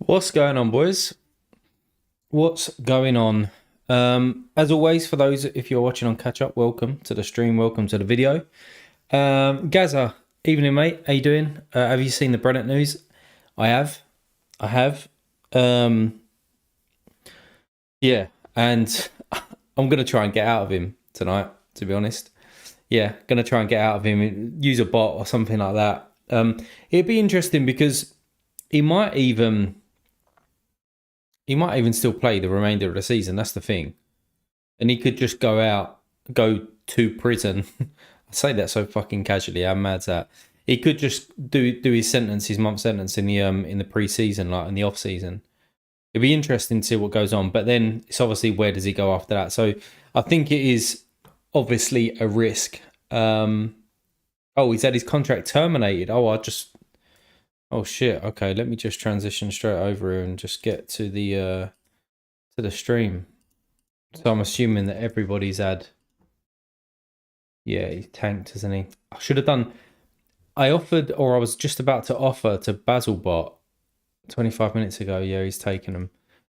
What's going on, boys? What's going on? As always, for those if you're watching on catch up, welcome to the stream, welcome to the video. Gaza, evening, mate. How you doing? Have you seen the Brennett news? I have. I have. Um, yeah, and I'm gonna try and get out of him tonight. To be honest, yeah, gonna try and get out of him. Use a bot or something like that. It'd be interesting because he might even he might even still play the remainder of the season. That's the thing. And he could just go to prison. I say that so fucking casually. How mad's that? He could just do his sentence, his month sentence in the pre-season, like in the off season. It'd be interesting to see what goes on. But then it's obviously where does he go after that? So I think it is obviously a risk. Oh, he's had his contract terminated. Oh shit. Okay, let me just transition straight over here and just get to the stream. So I'm assuming that everybody's had. Yeah, he's tanked, isn't he? I should have done. I offered, or I was just about to offer to Basilbot 25 minutes ago. Yeah, he's taken them.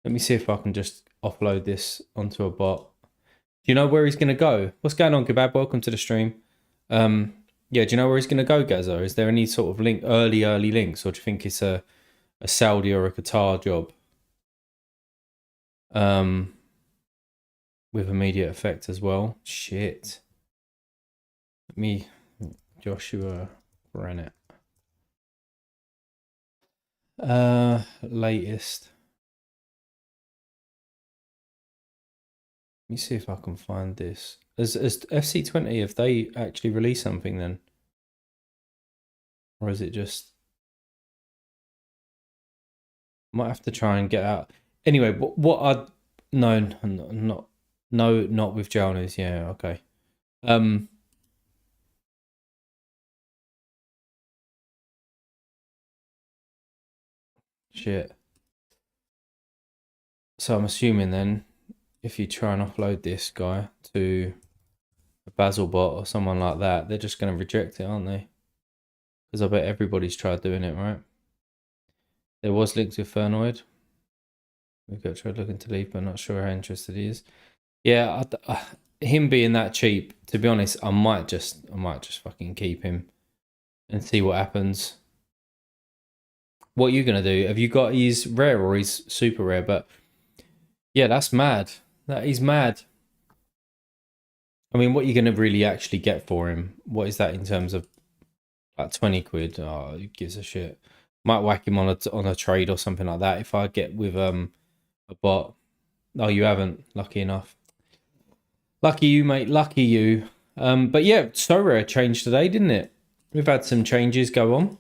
Let me see if I can just offload this onto a bot. Do you know where he's going to go? What's going on, Kebab? Welcome to the stream. Yeah, do you know where he's going to go, Gazo? Is there any sort of early links, or do you think it's a Saudi or a Qatar job? With immediate effect as well. Shit. Me, Joshua Brennett. Latest. Let me see if I can find this. As FC20, have they actually released something then? Or is it just... Might have to try and get out. Anyway, what I... No, not with jail news. Yeah, okay. Shit. So I'm assuming then, if you try and offload this guy to a Basilbot or someone like that, they're just going to reject it, aren't they? Because I bet everybody's tried doing it, right? There was links with Fernoid. We've got tried looking to leave, but not sure how interested he is. Yeah, him being that cheap, to be honest, I might just fucking keep him and see what happens. What are you gonna do? Have you got his rare or his super rare? But yeah, that's mad. That is mad. I mean, what are you gonna really actually get for him? What is that in terms of like 20 quid? Oh, who gives a shit? Might whack him on a trade or something like that if I get with a bot. Oh, you haven't. Lucky enough. Lucky you, mate. Lucky you. But yeah, Sorare changed today, didn't it? We've had some changes go on.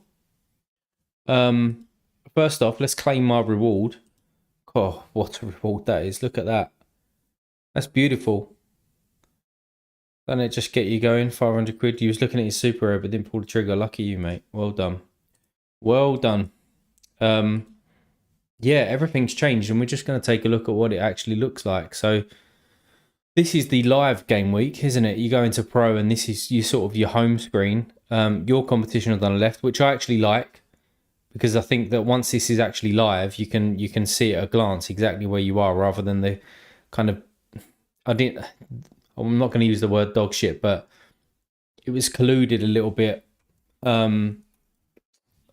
First off, let's claim my reward. Oh, what a reward that is. Look at that. That's beautiful. Doesn't it just get you going? 500 quid. You was looking at your super rare, but didn't pull the trigger. Lucky you, mate. Well done. Well done. Yeah, everything's changed, and we're just going to take a look at what it actually looks like. So this is the live game week, isn't it? You go into pro, and this is your home screen. Your competition on the left, which I actually like, because I think that once this is actually live, you can see at a glance exactly where you are, rather than the kind of I'm not going to use the word dog shit, but it was colluded a little bit on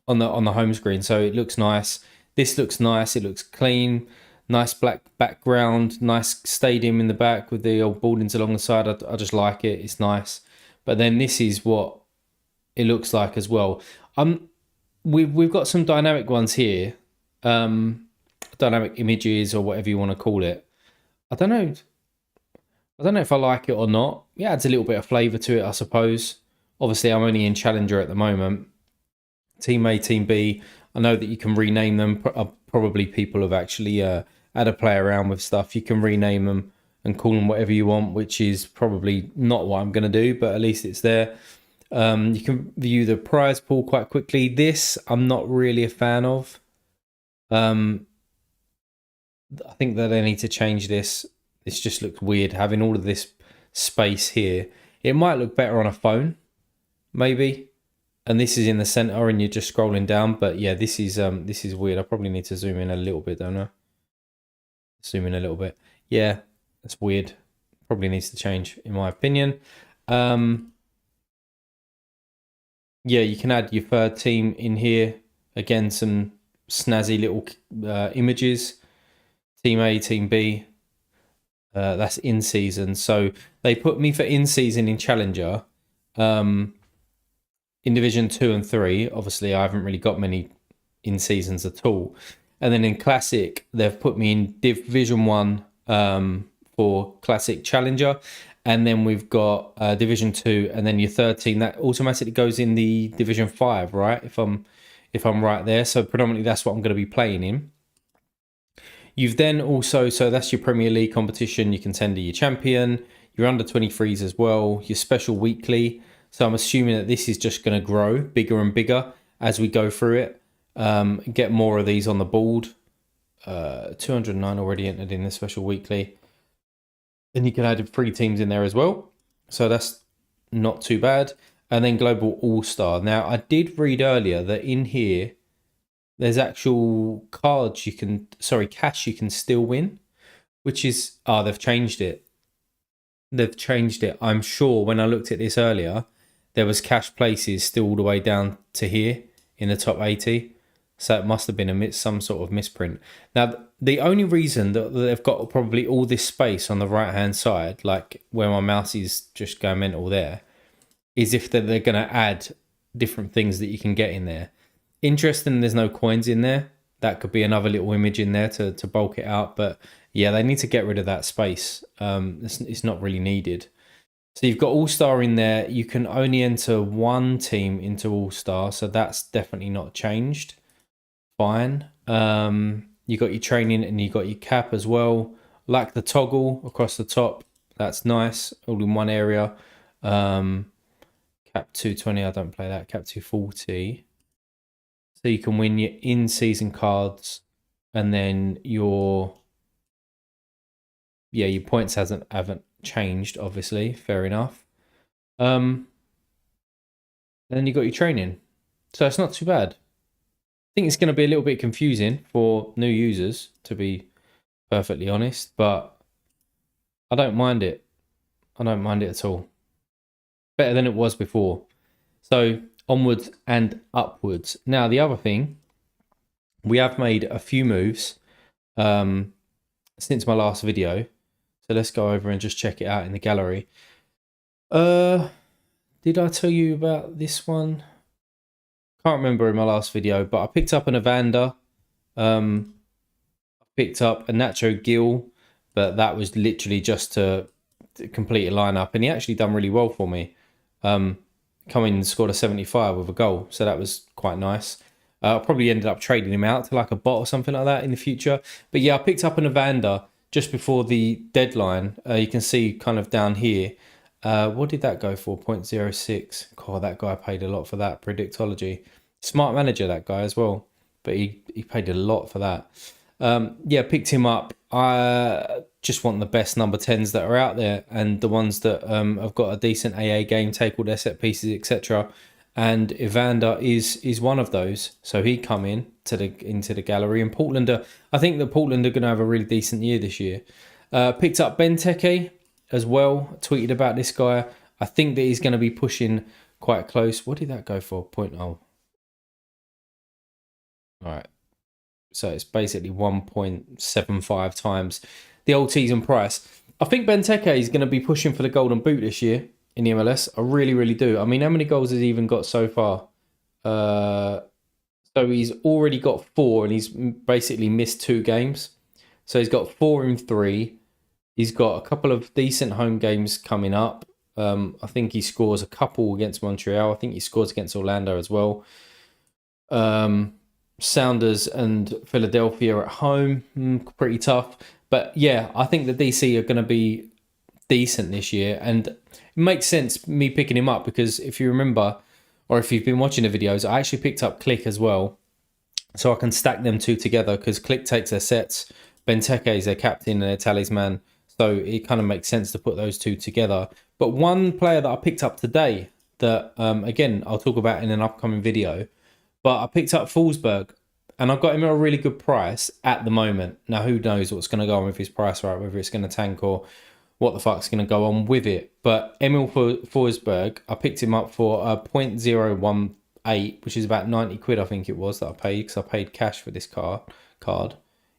the home screen. So it looks nice. This looks nice. It looks clean. Nice black background. Nice stadium in the back with the old buildings along the side. I just like it. It's nice. But then this is what it looks like as well. We've got some dynamic ones here. Dynamic images or whatever you want to call it. I don't know if I like it or not. It adds a little bit of flavour to it, I suppose. Obviously, I'm only in Challenger at the moment. Team A, Team B. I know that you can rename them. Probably people have actually had a play around with stuff. You can rename them and call them whatever you want, which is probably not what I'm going to do, but at least it's there. You can view the prize pool quite quickly. This, I'm not really a fan of. I think that they need to change this. This just looks weird, having all of this space here. It might look better on a phone, maybe. and this is in the center, and you're just scrolling down. But yeah, this is weird. I probably need to zoom in a little bit, don't I? Zoom in a little bit. Yeah, that's weird. Probably needs to change, in my opinion. Yeah, you can add your third team in here. Again, some snazzy little images. Team A, Team B. That's in season. So they put me for in season in Challenger. In Division 2 and 3, obviously I haven't really got many in seasons at all. And then in Classic, they've put me in Division 1 for Classic Challenger. And then we've got Division 2, and then your third team that automatically goes in the Division 5, right? If I'm right there. So predominantly that's what I'm going to be playing in. You've then also, so that's your Premier League competition. You can tender your champion, your under 23s as well, your special weekly. So I'm assuming that this is just going to grow bigger and bigger as we go through it. Get more of these on the board. 209 already entered in the special weekly. And you can add 3 teams in there as well. So that's not too bad. And then Global All-Star. Now, I did read earlier that in here, there's actual cards cash you can still win, which is, they've changed it. I'm sure when I looked at this earlier, there was cash places still all the way down to here in the top 80. So it must have been some sort of misprint. Now, the only reason that they've got probably all this space on the right-hand side, like where my mouse is just going mental there, is if they're going to add different things that you can get in there. Interesting, there's no coins in there. That could be another little image in there to bulk it out. But yeah, they need to get rid of that space. It's not really needed. So you've got All-Star in there. You can only enter 1 team into All-Star. So that's definitely not changed. Fine. You got your training and you got your cap as well. Like the toggle across the top. That's nice. All in one area. Cap 220, I don't play that. Cap 240. So you can win your in-season cards, and then your points haven't changed, obviously. Fair enough. And then you got your training. So it's not too bad. I think it's going to be a little bit confusing for new users, to be perfectly honest, but I don't mind it. I don't mind it at all. Better than it was before. So onwards and upwards. Now, the other thing, we have made a few moves since my last video. So let's go over and just check it out in the gallery. Did I tell you about this one? Can't remember in my last video, but I picked up an Evander. I picked up a Nacho Gil, but that was literally just to complete a lineup, and he actually done really well for me. Come in and scored a 75 with a goal, so that was quite nice. I probably ended up trading him out to like a bot or something like that in the future. But yeah, I picked up an Evander just before the deadline. You can see kind of down here. What did that go for? 0.06. God, that guy paid a lot for that. Predictology. Smart manager, that guy as well. But he paid a lot for that. Yeah, picked him up. I just want the best number 10s that are out there, and the ones that have got a decent AA game, take all their set pieces, etc. And Evander is one of those. So he come into the gallery. And Portland I think that Portland are going to have a really decent year this year. Picked up Benteke as well. Tweeted about this guy. I think that he's going to be pushing quite close. What did that go for? 0.0. All right. So it's basically 1.75 times the old season price. I think Benteke is going to be pushing for the golden boot this year in the MLS. I really, really do. I mean, how many goals has he even got so far? So he's already got 4, and he's basically missed 2 games. So he's got 4 in 3. He's got a couple of decent home games coming up. I think he scores a couple against Montreal. I think he scores against Orlando as well. Sounders and Philadelphia at home, pretty tough. But yeah, I think the DC are going to be decent this year, and it makes sense me picking him up because if you remember, or if you've been watching the videos, I actually picked up Click as well, so I can stack them 2 together because Click takes their sets, Benteke is their captain and their talisman, so it kind of makes sense to put those 2 together. But one player that I picked up today that, again, I'll talk about in an upcoming video. But I picked up Forsberg, and I got him at a really good price at the moment. Now, who knows what's going to go on with his price, right? Whether it's going to tank or what the fuck's going to go on with it. But Emil Forsberg, I picked him up for 0.018, which is about 90 quid, I think it was, that I paid, because I paid cash for this card.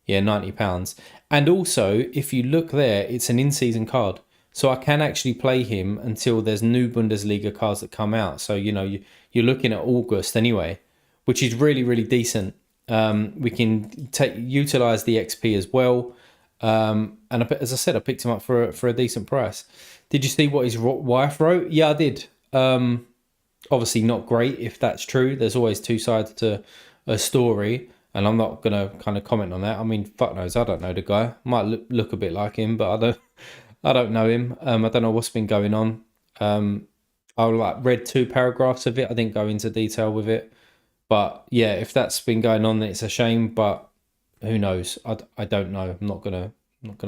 Yeah, £90. And also, if you look there, it's an in-season card. So I can actually play him until there's new Bundesliga cards that come out. So, you know, you're looking at August anyway, which is really, really decent. We can utilize the XP as well. And as I said, I picked him up for a decent price. Did you see what his wife wrote? Yeah, I did. Obviously not great if that's true. There's always two sides to a story, and I'm not going to kind of comment on that. I mean, fuck knows, I don't know the guy. Might look a bit like him, but I don't know him. I don't know what's been going on. I read 2 paragraphs of it. I didn't go into detail with it. But yeah, if that's been going on, then it's a shame. But who knows? I don't know. I'm not gonna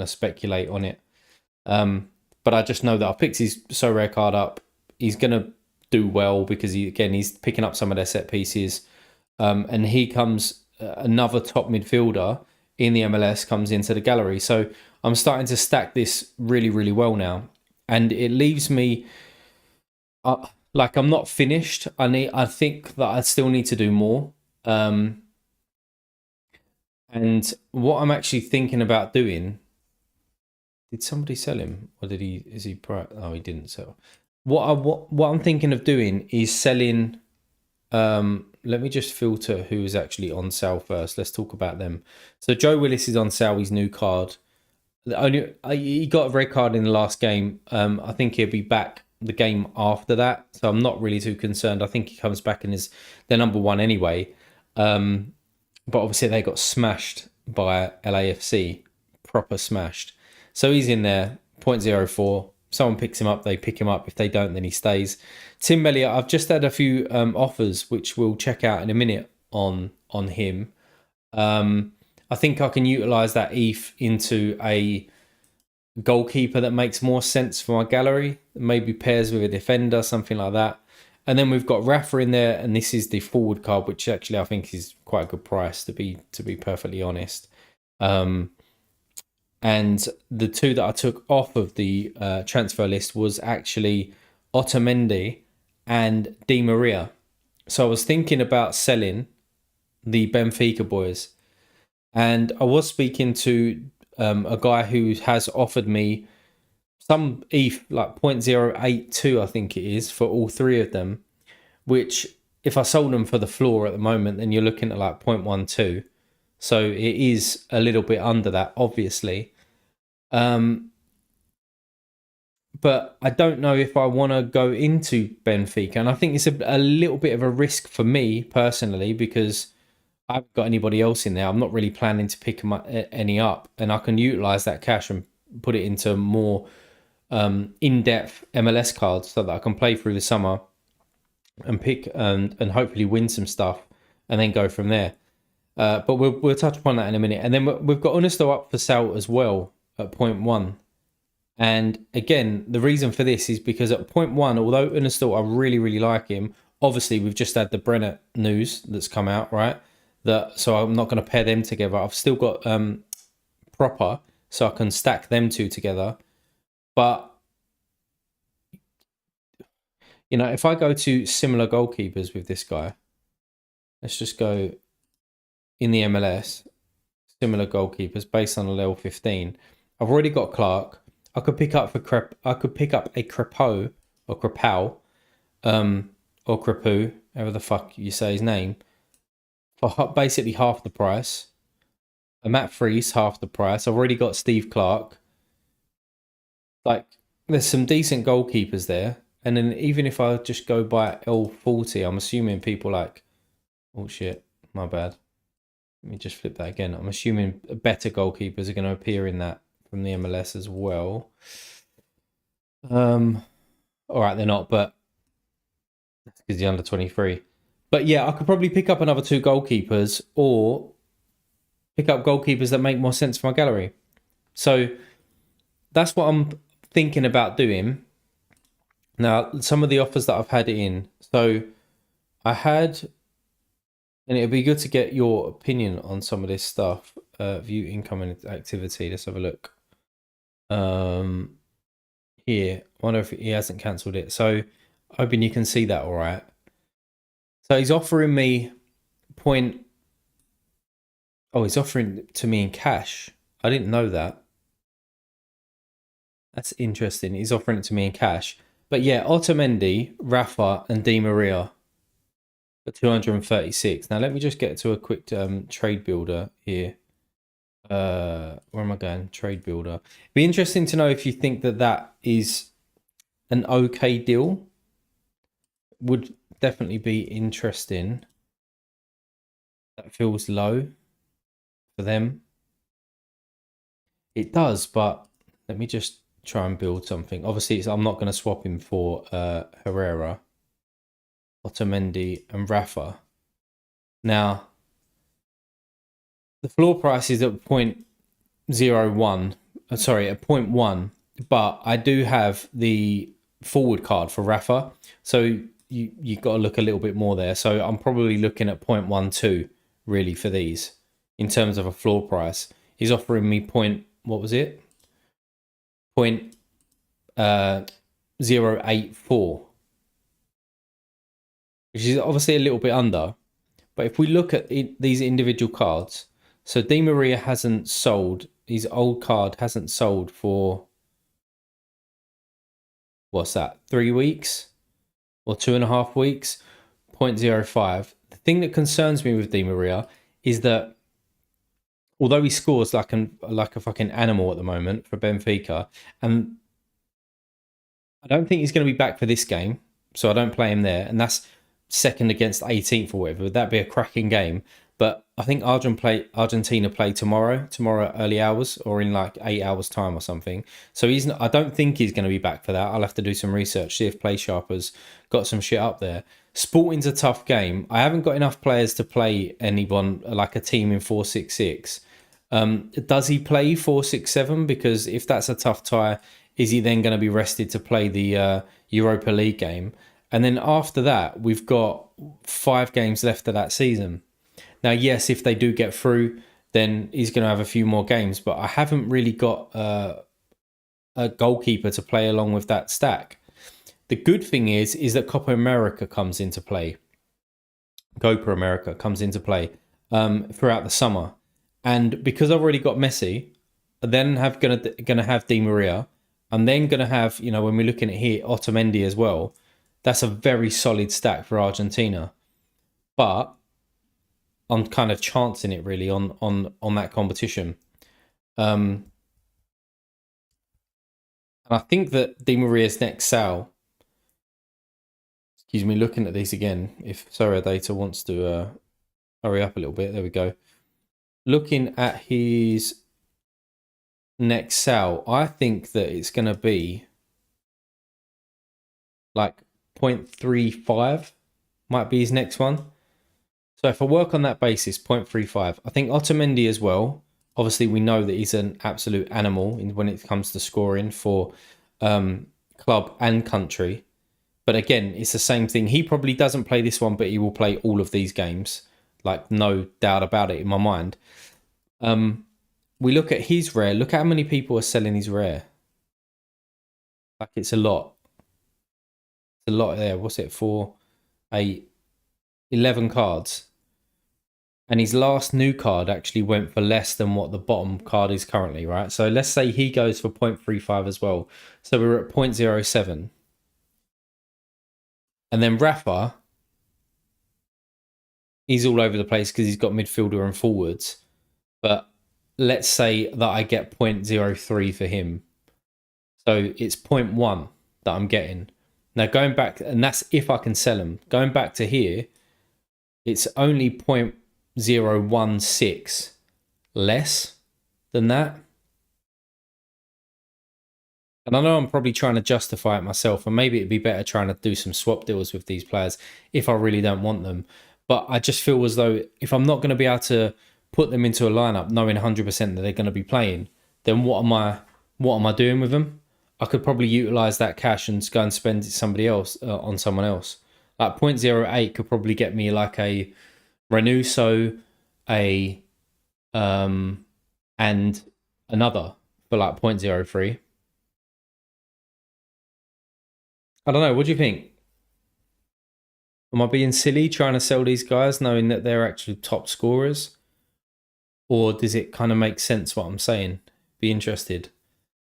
speculate on it. But I just know that I picked his Sorare card up. He's gonna do well because he's picking up some of their set pieces. And he comes another top midfielder in the MLS comes into the gallery. So I'm starting to stack this really, really well now, and it leaves me. Like I'm not finished. I think that I still need to do more. And what I'm actually thinking about doing. Did somebody sell him, or did he? Is he? Oh, he didn't sell. What I'm thinking of doing is selling. Let me just filter who is actually on sale first. Let's talk about them. So Joe Willis is on sale. His new card. He got a red card in the last game. I think he'll be back the game after that, so I'm not really too concerned. I think he comes back and is their number 1 anyway. But obviously they got smashed by LAFC, proper smashed. So he's in there, 0.04. Someone picks him up, they pick him up. If they don't, then he stays. Tim Elliott, I've just had a few offers, which we'll check out in a minute on him. I think I can utilise that ETH into a goalkeeper that makes more sense for my gallery. Maybe pairs with a defender, something like that. And then we've got Rafa in there, and this is the forward card, which actually I think is quite a good price, to be perfectly honest. And the 2 that I took off of the transfer list was actually Otamendi and Di Maria. So I was thinking about selling the Benfica boys. And I was speaking to a guy who has offered me some ETH, like 0.082, I think it is, for all 3 of them, which if I sold them for the floor at the moment, then you're looking at like 0.12. So it is a little bit under that, obviously. But I don't know if I want to go into Benfica. And I think it's a little bit of a risk for me personally, because I haven't got anybody else in there. I'm not really planning to pick any up, and I can utilize that cash and put it into more in-depth MLS cards so that I can play through the summer and pick and hopefully win some stuff and then go from there. But we'll touch upon that in a minute. And then we've got Unesto up for sale as well at 0.1. And again, the reason for this is because at 0.1, although Unesto, I really, really like him, obviously we've just had the Brenner news that's come out, right? So I'm not going to pair them together. I've still got Proper, so I can stack them 2 together. But, you know, if I go to similar goalkeepers with this guy, let's just go in the MLS, similar goalkeepers based on a level 15. I've already got Clark. I could pick up a Crepeau or Crepau, or Crepu, however the fuck you say his name, for basically half the price. A Matt Freese, half the price. I've already got Steve Clark. Like, there's some decent goalkeepers there. And then even if I just go by L40, I'm assuming people like, oh shit, my bad. Let me just flip that again. I'm assuming better goalkeepers are going to appear in that from the MLS as well. All right, they're not, but that's because he's under 23. But yeah, I could probably pick up another 2 goalkeepers, or pick up goalkeepers that make more sense for my gallery. So that's what I'm thinking about doing. Now, some of the offers that I've had in. So I had, and it'd be good to get your opinion on some of this stuff. View incoming activity. Let's have a look. Here. I wonder if he hasn't cancelled it. So hoping you can see that all right. So he's offering me point. Oh, he's offering it to me in cash. I didn't know that. That's interesting. He's offering it to me in cash. But yeah, Otamendi, Rafa, and Di Maria for 236. Now let me just get to a quick trade builder here. Where am I going? Trade builder. Be interesting to know if you think that that is an okay deal. Would definitely be interesting. That feels low for them. It does, but let me just try and build something. Obviously, I'm not going to swap him for Herrera, Otamendi, and Rafa. Now, the floor price is at 0.01. Sorry, at 0.1. But I do have the forward card for Rafa, so you got to look a little bit more there. So I'm probably looking at 0.12 really for these in terms of a floor price. He's offering me what was it? 0.084, which is obviously a little bit under. But if we look at these individual cards, so Di Maria hasn't sold. His old card hasn't sold for, what's that, 3 weeks or 2.5 weeks, 0.05. The thing that concerns me with Di Maria is that although he scores like a fucking animal at the moment for Benfica, and I don't think he's going to be back for this game, so I don't play him there, and that's second against 18th or whatever. Would that be a cracking game? But I think Argentina play tomorrow early hours, or in like 8 hours time or something. So I don't think he's going to be back for that. I'll have to do some research, see if Play Sharper's got some shit up there. Sporting's a tough game. I haven't got enough players to play anyone like a team in 4-6-6. Does he play 4-6-7? Because if that's a tough tie, is he then going to be rested to play the Europa League game? And then after that, we've got 5 games left of that season. Now, yes, if they do get through, then he's going to have a few more games. But I haven't really got a goalkeeper to play along with that stack. The good thing is that Copa America comes into play. Copa America comes into play throughout the summer. And because I've already got Messi, I then gonna have Di Maria. I'm then gonna have, when we're looking at here, Otamendi as well. That's a very solid stack for Argentina. But I'm kind of chancing it really on that competition. And I think that Di Maria's next sale, excuse me, looking at these again, if Sorare Data wants to hurry up a little bit, there we go. Looking at his next sale, I think that it's going to be like 0.35 might be his next one. So if I work on that basis, 0.35, I think Otamendi as well. Obviously, we know that he's an absolute animal when it comes to scoring for club and country. But again, it's the same thing. He probably doesn't play this one, but he will play all of these games. Like, no doubt about it in my mind. We look at his rare. Look at how many people are selling his rare. Like, it's a lot. It's a lot there. What's it for? 11 cards. And his last new card actually went for less than what the bottom card is currently, right? So let's say he goes for 0.35 as well. So we're at 0.07. And then Rafa, he's all over the place because he's got midfielder and forwards. But let's say that I get 0.03 for him. So it's 0.1 that I'm getting. Now going back, and that's if I can sell him. Going back to here, it's only 0.016 less than that. And I know I'm probably trying to justify it myself, and maybe it'd be better trying to do some swap deals with these players if I really don't want them. But I just feel as though if I'm not going to be able to put them into a lineup knowing 100% that they're going to be playing, then what am I doing with them? I could probably utilize that cash and go and spend it somebody else on someone else. Like 0.08 could probably get me like a Renuso, a and another for like 0.03. I don't know. What do you think? Am I being silly trying to sell these guys knowing that they're actually top scorers? Or does it kind of make sense what I'm saying? Be interested.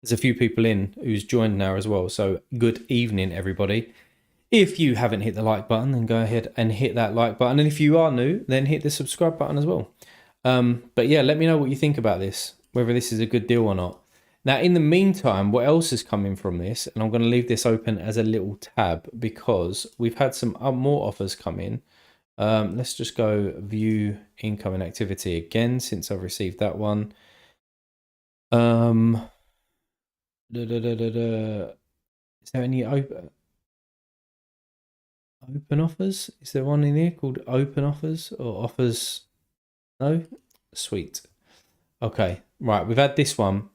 There's a few people in who's joined now as well. So good evening, everybody. If you haven't hit the like button, then go ahead and hit that like button. And if you are new, then hit the subscribe button as well. But yeah, let me know what you think about this, whether this is a good deal or not. Now, in the meantime, what else is coming from this? And I'm going to leave this open as a little tab because we've had some more offers come in. Let's just go view incoming activity again since I've received that one. Is there any open offers? Is there one in here called open offers or offers? No? Sweet. Okay, right, we've had this one.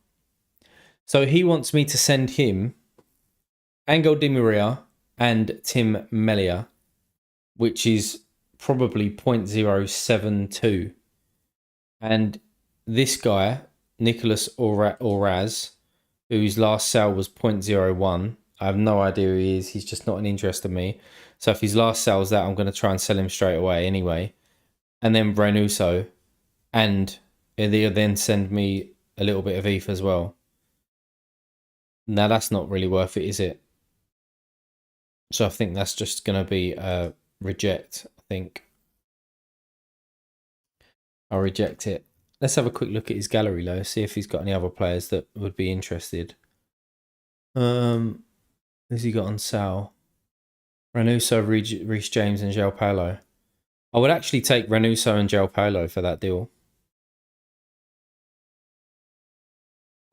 So he wants me to send him Angel Di Maria and Tim Melia, which is probably 0.072. And this guy, Nicholas Oraz, whose last sale was 0.01. I have no idea who he is. He's just not an interest to me. So if his last sale is that, I'm going to try and sell him straight away anyway. And then Renuso. And they'll then send me a little bit of ETH as well. Now, that's not really worth it, is it? So I think that's just going to be a reject, I think. I'll reject it. Let's have a quick look at his gallery, though. See if he's got any other players that would be interested. Who's he got on sale? Renuso, Reece James, and João Paulo. I would actually take Renuso and João Paulo for that deal.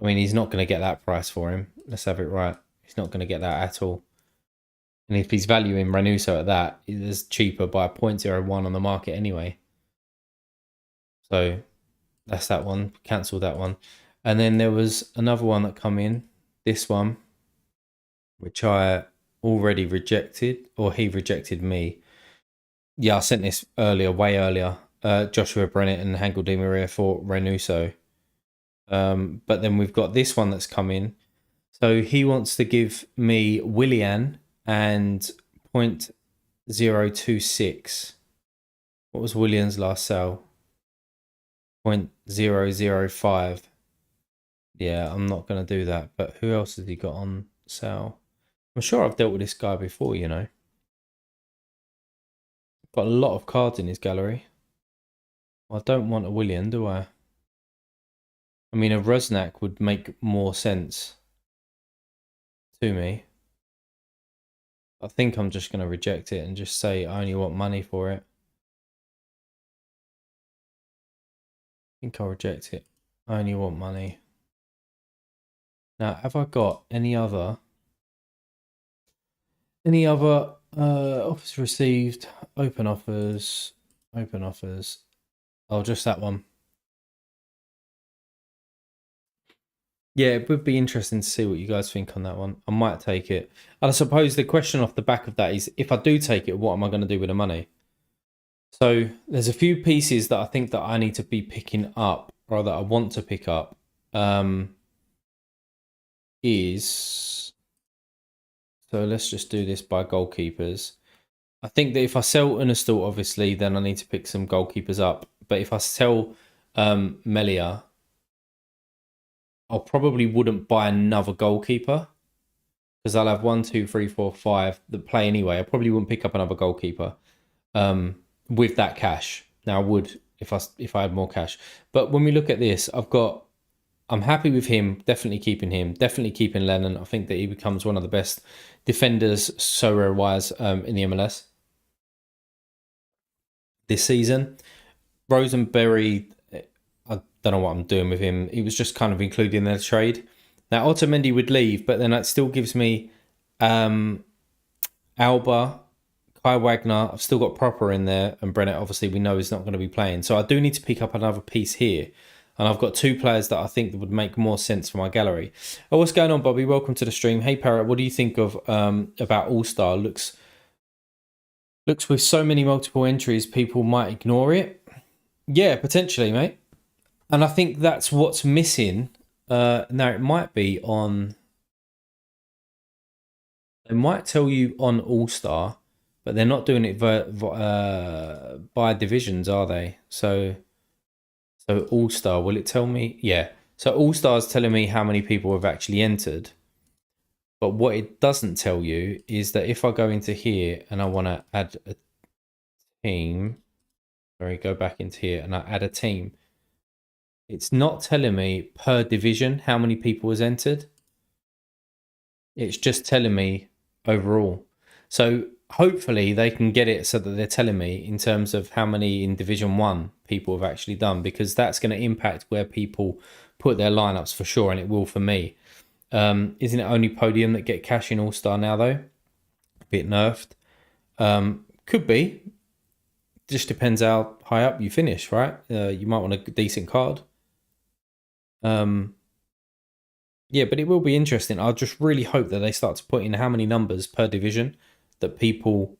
I mean, he's not going to get that price for him. Let's have it right. He's not going to get that at all. And if he's valuing Renuso at that, it is cheaper by 0.01 on the market anyway. So that's that one. Cancel that one. And then there was another one that come in. This one, which I already rejected, or he rejected me. Yeah, I sent this earlier, way earlier. Joshua Brennett and Angel Di Maria for Renuso. But then we've got this one that's come in. So he wants to give me Willian and 0.026. What was Willian's last sale? 0.005. Yeah, I'm not going to do that. But who else has he got on sale? I'm sure I've dealt with this guy before, you know. Got a lot of cards in his gallery. Well, I don't want a Willian, do I? I mean, a Rusnak would make more sense to me. I think I'm just going to reject it and just say I only want money for it. I think I'll reject it. I only want money. Now, have I got any other offers received? Open offers. Oh, just that one. Yeah, it would be interesting to see what you guys think on that one. I might take it. And I suppose the question off the back of that is, if I do take it, what am I going to do with the money? So there's a few pieces that I think that I need to be picking up, or that I want to pick up. So let's just do this by goalkeepers. I think that if I sell Unastal, obviously, then I need to pick some goalkeepers up. But if I sell Melia, I probably wouldn't buy another goalkeeper because I'll have 1, 2, 3, 4, 5 that play anyway. I probably wouldn't pick up another goalkeeper with that cash. Now I would if I had more cash. But when we look at this, I'm happy with him. Definitely keeping him. Definitely keeping Lennon. I think that he becomes one of the best defenders, Sorare wise, in the MLS this season. Rosenberry, I don't know what I'm doing with him. He was just kind of included in the trade. Now Otamendi would leave, but then that still gives me Alba, Kai Wagner. I've still got Proper in there, and Brennett obviously we know is not going to be playing. So I do need to pick up another piece here. And I've got 2 players that I think would make more sense for my gallery. Oh, what's going on, Bobby? Welcome to the stream. Hey, Parrot, what do you think of about All-Star? Looks with so many multiple entries, people might ignore it. Yeah, potentially, mate. And I think that's what's missing. Now, it might be on... They might tell you on All-Star, but they're not doing it by divisions, are they? So All-Star, will it tell me? Yeah. So All-Star is telling me how many people have actually entered. But what it doesn't tell you is that if I go into here and I want to add a team, sorry, go back into here and I add a team, it's not telling me per division how many people has entered. It's just telling me overall. So hopefully they can get it so that they're telling me in terms of how many in Division 1 people have actually done, because that's going to impact where people put their lineups for sure, and it will for me. Isn't it only Podium that get cash in All-Star now, though? A bit nerfed. Could be. Just depends how high up you finish, right? You might want a decent card. Yeah, but it will be interesting. I just really hope that they start to put in how many numbers per division that people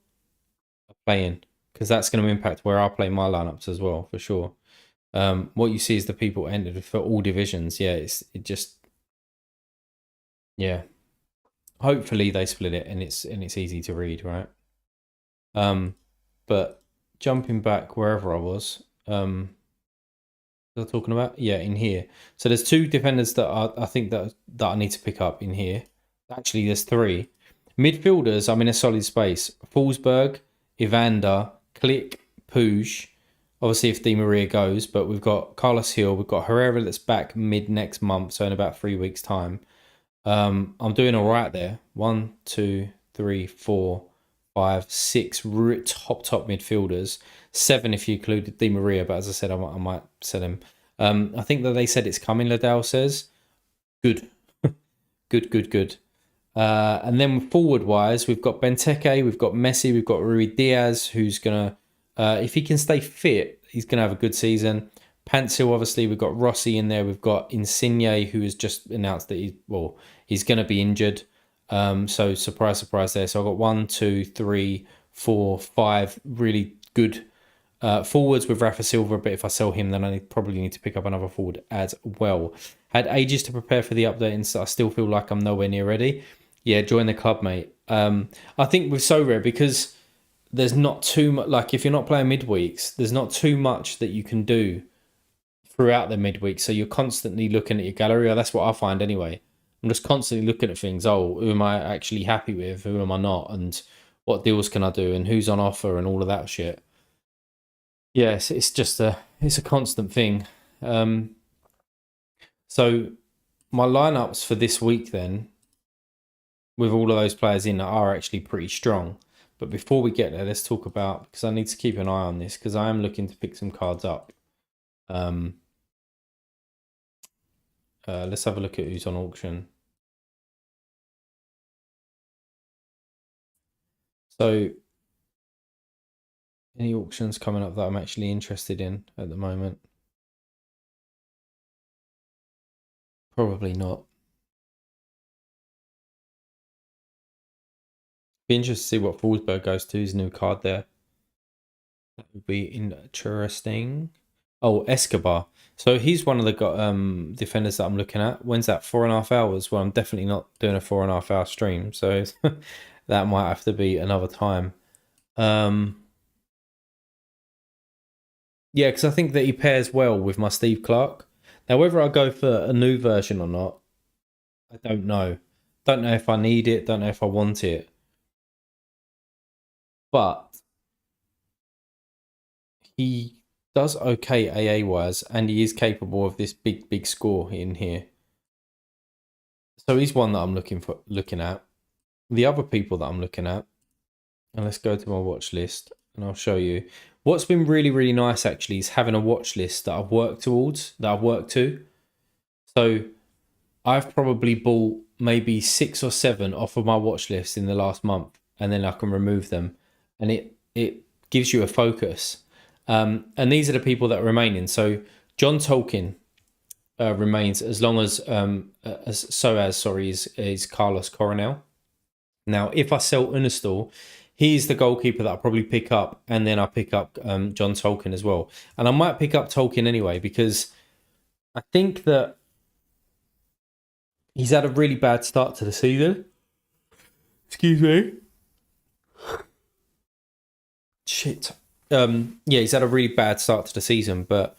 are playing, because that's going to impact where I play my lineups as well, for sure. What you see is the people entered for all divisions. Yeah, yeah. Hopefully they split it and it's easy to read, right? But jumping back wherever I was, they're talking about, yeah, in here. So there's 2 defenders that I think that I need to pick up in here. Actually, there's 3 midfielders. I'm in a solid space. Forsberg, Evander, Click, Puig. Obviously, if Di Maria goes, but we've got Carlos Hill. We've got Herrera that's back mid next month, so in about 3 weeks' time. I'm doing all right there. 1, 2, 3, 4, 5, 6 top midfielders. 7 if you included Di Maria, but as I said, I might sell him. I think that they said it's coming, Liddell says. Good. Good. And then forward-wise, we've got Benteke, we've got Messi, we've got Rui Diaz, who's going to, if he can stay fit, he's going to have a good season. Pansil, obviously, we've got Rossi in there. We've got Insigne, who has just announced that he's going to be injured. So surprise there. So I've got 1, 2, 3, 4, 5 really good forwards with Rafa Silva, but if I sell him, then I probably need to pick up another forward as well. Had ages to prepare for the update, and so I still feel like I'm nowhere near ready. Yeah, join the club, mate. I think with Sorare, because there's not too much, like if you're not playing midweeks, there's not too much that you can do throughout the midweek. So you're constantly looking at your gallery, or that's what I find anyway. I'm just constantly looking at things. Oh, who am I actually happy with? Who am I not? And what deals can I do? And who's on offer? And all of that shit. Yes, it's just it's a constant thing. So my lineups for this week then, with all of those players in, are actually pretty strong. But before we get there, let's talk about, because I need to keep an eye on this, because I am looking to pick some cards up. Let's have a look at who's on auction. So any auctions coming up that I'm actually interested in at the moment? Probably not. Be interested to see what Forsberg goes to, his new card there. That would be interesting. Oh, Escobar. So he's one of the defenders that I'm looking at. When's that? 4.5 hours? Well, I'm definitely not doing a 4.5 hour stream, so that might have to be another time. Yeah, because I think that he pairs well with my Steve Clark. Now, whether I go for a new version or not, I don't know. Don't know if I need it. Don't know if I want it. But he does okay AA wise, and he is capable of this big score in here. So he's one that I'm looking at. The other people that I'm looking at, and let's go to my watch list and I'll show you. What's been really nice actually is having a watch list that I've worked to. So I've probably bought maybe 6 or 7 off of my watch list in the last month, and then I can remove them, and it gives you a focus. And these are the people that are remaining. So John Tolkien, remains as long as is Carlos Coronel. Now, if I sell Unistal, he's the goalkeeper that I'll probably pick up, and then I'll pick up John Tolkien as well. And I might pick up Tolkien anyway, because I think that he's had a really bad start to the season. Excuse me. Shit. Yeah, he's had a really bad start to the season, but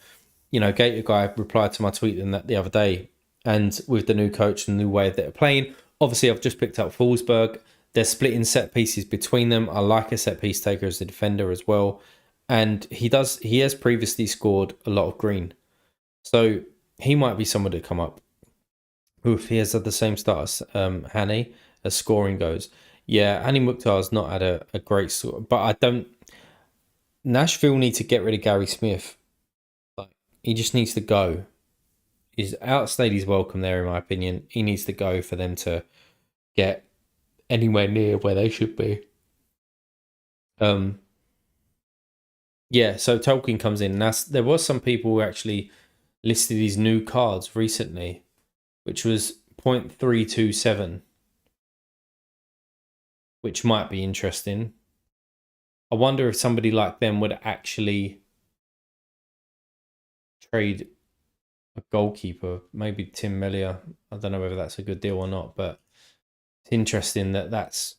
Gator Guy replied to my tweet the other day, and with the new coach and the new way that they're playing, obviously I've just picked up Forsberg. They're splitting set pieces between them. I like a set piece taker as a defender as well, and he has previously scored a lot of green, so he might be someone to come up. If he has had the same start as Hani as scoring goes. Yeah, Hani Mukhtar's not had a great sort, but I don't. Nashville need to get rid of Gary Smith. Like, he just needs to go. He's outstayed his welcome there, in my opinion. He needs to go for them to get anywhere near where they should be. Yeah, so Tolkien comes in. There was some people who actually listed his new cards recently, which was 0.327, which might be interesting. I wonder if somebody like them would actually trade a goalkeeper, maybe Tim Melia. I don't know whether that's a good deal or not, but it's interesting that that's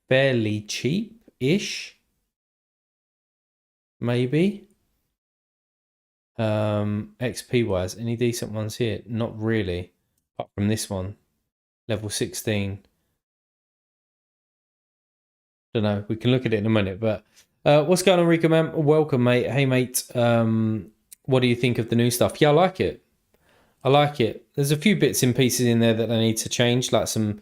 fairly cheap-ish. Maybe. XP wise, any decent ones here? Not really, apart from this one, level 16. Don't know. We can look at it in a minute, but what's going on, Rico, man? Welcome, mate. Hey, mate. What do you think of the new stuff? Yeah, I like it. I like it. There's a few bits and pieces in there that I need to change, like some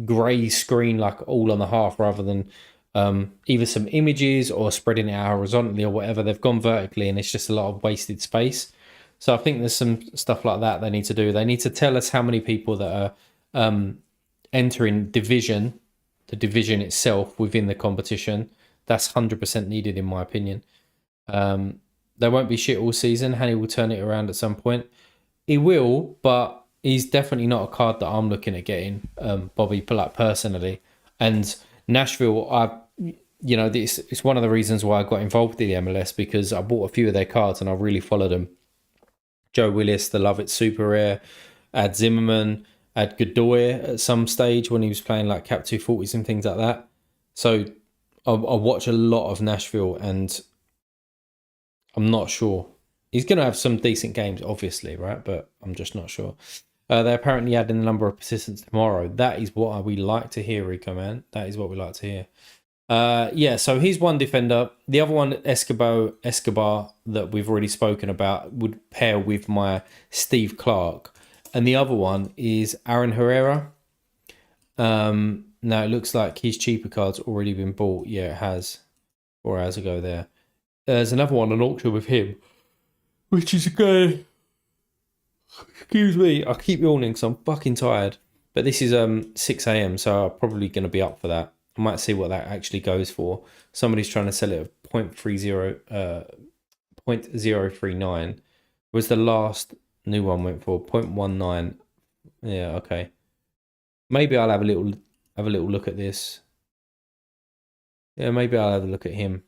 grey screen, like all on the half, rather than either some images or spreading it out horizontally or whatever. They've gone vertically, and it's just a lot of wasted space. So I think there's some stuff like that they need to do. They need to tell us how many people that are entering division, the division itself within the competition. That's 100% needed, in my opinion. There won't be shit all season. Hanny will turn it around at some point. He will, but he's definitely not a card that I'm looking at getting, Bobby, like personally. And Nashville, it's one of the reasons why I got involved in the MLS, because I bought a few of their cards and I really followed them. Joe Willis, the Love It Super Rare, Ad Zimmerman, Ad Godoy at some stage when he was playing like Cap 240s and things like that. So I watch a lot of Nashville, and I'm not sure. He's going to have some decent games, obviously, right? But I'm just not sure. They're apparently adding the number of participants tomorrow. That is what we like to hear, Rico, man. That is what we like to hear. Yeah, so he's one defender. The other one, Escobar, that we've already spoken about, would pair with my Steve Clark. And the other one is Aaron Herrera. Now, it looks like his cheaper card's already been bought. Yeah, it has. 4 hours ago there. There's another one on auction with him, which is good. Excuse me, I keep yawning because I'm fucking tired. But this is 6 a.m, so I'm probably going to be up for that. I might see what that actually goes for. Somebody's trying to sell it at 0.039. Was the last new one went for 0.19. Yeah, okay. Maybe I'll have a little look at this. Yeah, maybe I'll have a look at him.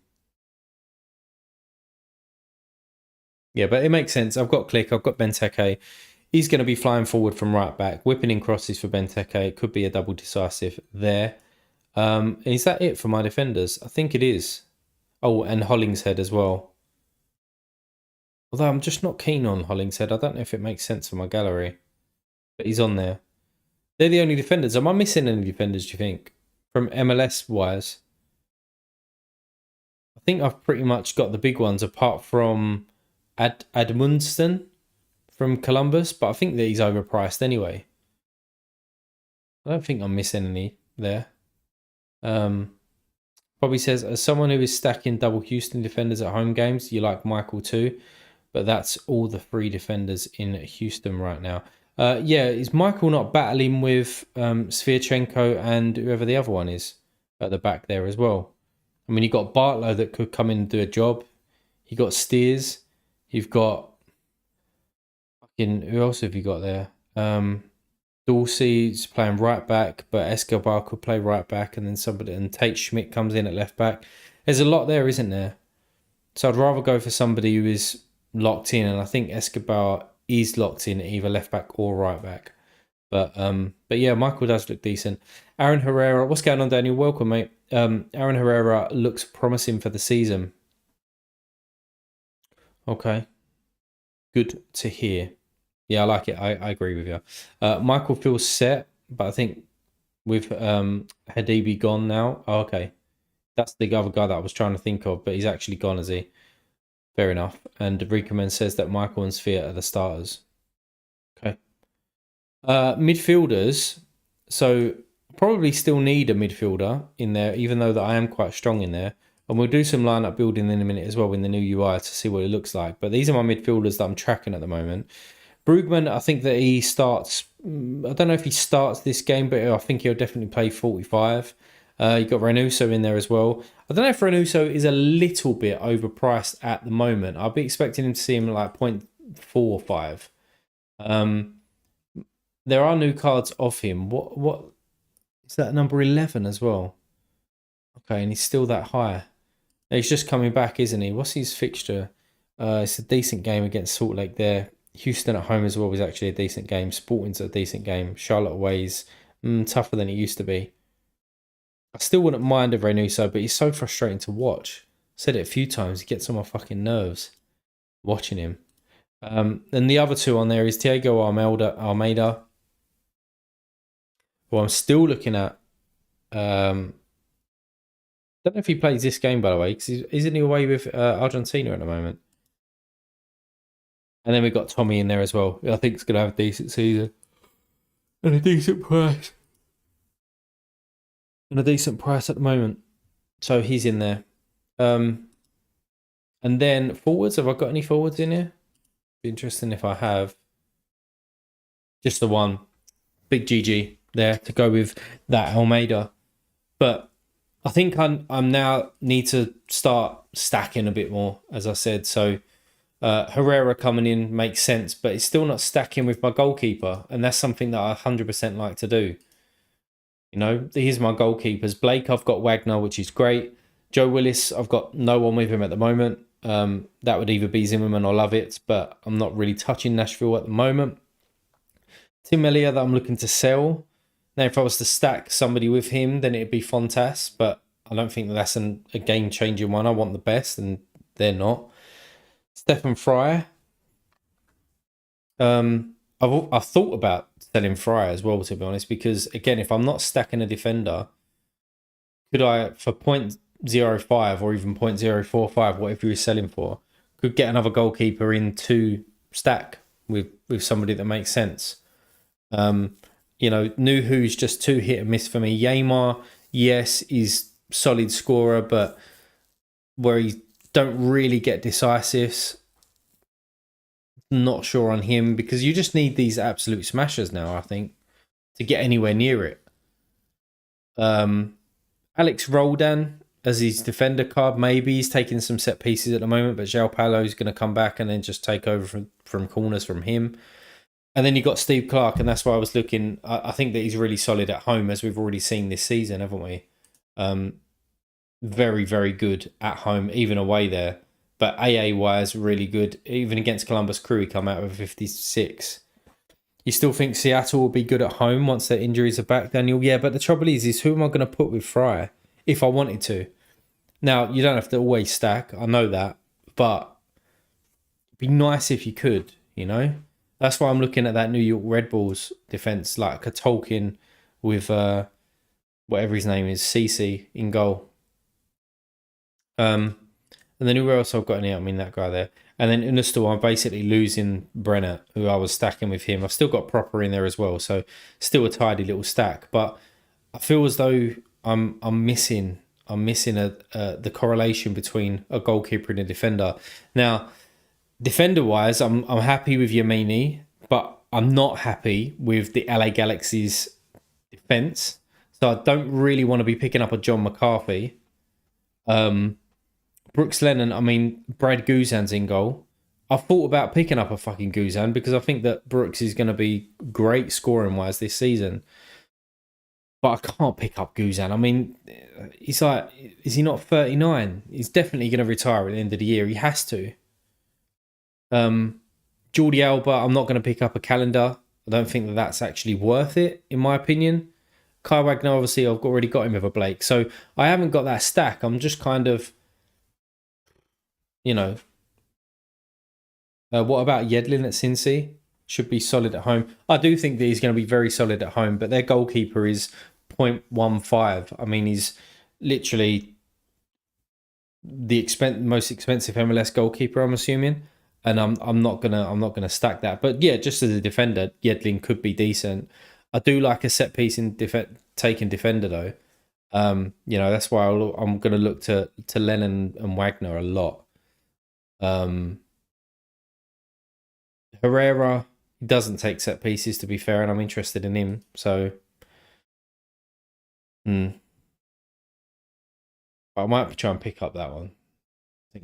Yeah, but it makes sense. I've got Click, I've got Benteke. He's going to be flying forward from right back, whipping in crosses for Benteke. It could be a double decisive there. Is that it for my defenders? I think it is. Oh, and Hollingshead as well. Although I'm just not keen on Hollingshead. I don't know if it makes sense for my gallery. But he's on there. They're the only defenders. Am I missing any defenders, do you think? From MLS-wise? I think I've pretty much got the big ones, apart from Admundsson from Columbus. But I think that he's overpriced anyway. I don't think I'm missing any there. Bobby says, as someone who is stacking double Houston defenders at home games, you like Michael too, but that's all the 3 defenders in Houston right now. Yeah, is Michael not battling with Svirchenko and whoever the other one is at the back there as well? I mean, you've got Bartlow that could come in and do a job. You've got Steers. You've got Who else have you got there? Dorsey's playing right back, but Escobar could play right back, and then Tate Schmidt comes in at left back. There's a lot there, isn't there? So I'd rather go for somebody who is locked in, and I think Escobar is locked in either left back or right back. But yeah, Michael does look decent. Aaron Herrera, what's going on, Daniel? Welcome, mate. Aaron Herrera looks promising for the season. Okay, good to hear. Yeah, I like it. I agree with you. Michael feels set, but I think with Hadibi gone now. Oh, okay, that's the other guy that I was trying to think of, but he's actually gone, is he? Fair enough. And Recommend says that Michael and Sphere are the starters. Okay. Midfielders. So probably still need a midfielder in there, even though that I am quite strong in there. And we'll do some lineup building in a minute as well in the new UI to see what it looks like. But these are my midfielders that I'm tracking at the moment. Brugman, I think that he starts. I don't know if he starts this game, but I think he'll definitely play 45. You got Renuso in there as well. I don't know if Renuso is a little bit overpriced at the moment. I'll be expecting him to see him like 0.45. There are new cards of him. What is that, number 11 as well? Okay, and he's still that high. He's just coming back, isn't he? What's his fixture? It's a decent game against Salt Lake there. Houston at home as well was actually a decent game. Sporting's a decent game. Charlotte away's tougher than it used to be. I still wouldn't mind a Reynuso, but he's so frustrating to watch. Said it a few times. He gets on my fucking nerves watching him. And the other two on there is Thiago Almeida, who I'm still looking at. Don't know if he plays this game, by the way, because isn't he away with Argentina at the moment? And then we've got Tommy in there as well. I think it's going to have a decent season. And a decent price. And a decent price at the moment. So he's in there. And then forwards, have I got any forwards in here? Be interesting if I have. Just the one. Big GG there to go with that Almeida. But I think I'm now need to start stacking a bit more, as I said. So Herrera coming in makes sense, but it's still not stacking with my goalkeeper. And that's something that I 100% like to do. You know, here's my goalkeepers. Blake, I've got Wagner, which is great. Joe Willis, I've got no one with him at the moment. That would either be Zimmerman or Lovitz, but I'm not really touching Nashville at the moment. Tim Elliott that I'm looking to sell. Now, if I was to stack somebody with him, then it'd be Fontas, but I don't think that's a game-changing one. I want the best, and they're not. Stephen Fry. I've thought about selling Fry as well, to be honest, because, again, if I'm not stacking a defender, could I, for 0.05 or even 0.045, whatever you're selling for, could get another goalkeeper in to stack with somebody that makes sense. You know, Nuhu's just too hit and miss for me. Yamar, yes, is solid scorer, but where he don't really get decisives, not sure on him, because you just need these absolute smashers now, I think, to get anywhere near it. Alex Roldan as his defender card, maybe he's taking some set pieces at the moment, but João Paulo is going to come back and then just take over from corners from him. And then you got Steve Clark, and that's why I was looking. I think that he's really solid at home, as we've already seen this season, haven't we? Very, very good at home, even away there. But AA-wise, really good. Even against Columbus Crew, he come out with 56. You still think Seattle will be good at home once their injuries are back, Daniel? Yeah, but the trouble is who am I going to put with Fry if I wanted to? Now, you don't have to always stack. I know that. But it'd be nice if you could, you know? That's why I'm looking at that New York Red Bulls defense, like a Tolkien with whatever his name is, CC in goal. And then who else I've got in here? I mean, that guy there. And then Unustal, I'm basically losing Brenner, who I was stacking with him. I've still got Proper in there as well, so still a tidy little stack. But I feel as though I'm missing the correlation between a goalkeeper and a defender. Now, defender-wise, I'm happy with Yamini, but I'm not happy with the LA Galaxy's defence. So I don't really want to be picking up a John McCarthy. Brooks Lennon, I mean, Brad Guzan's in goal. I thought about picking up a fucking Guzan because I think that Brooks is going to be great scoring wise this season. But I can't pick up Guzan. I mean, he's like, is he not 39? He's definitely going to retire at the end of the year. He has to. Jordi Alba, I'm not going to pick up a calendar. I don't think that that's actually worth it, in my opinion. Kai Wagner, obviously, I've already got him with a Blake. So I haven't got that stack. I'm just kind of, you know, what about Yedlin at Cincy? Should be solid at home. I do think that he's going to be very solid at home, but their goalkeeper is 0.15. I mean, he's literally the most expensive MLS goalkeeper, I'm assuming, and I'm not gonna stack that. But yeah, just as a defender, Yedlin could be decent. I do like a set piece in taking defender though. That's why I'm gonna look to Lennon and Wagner a lot. Herrera doesn't take set pieces, to be fair, and I'm interested in him. So, I might try and pick up that one. I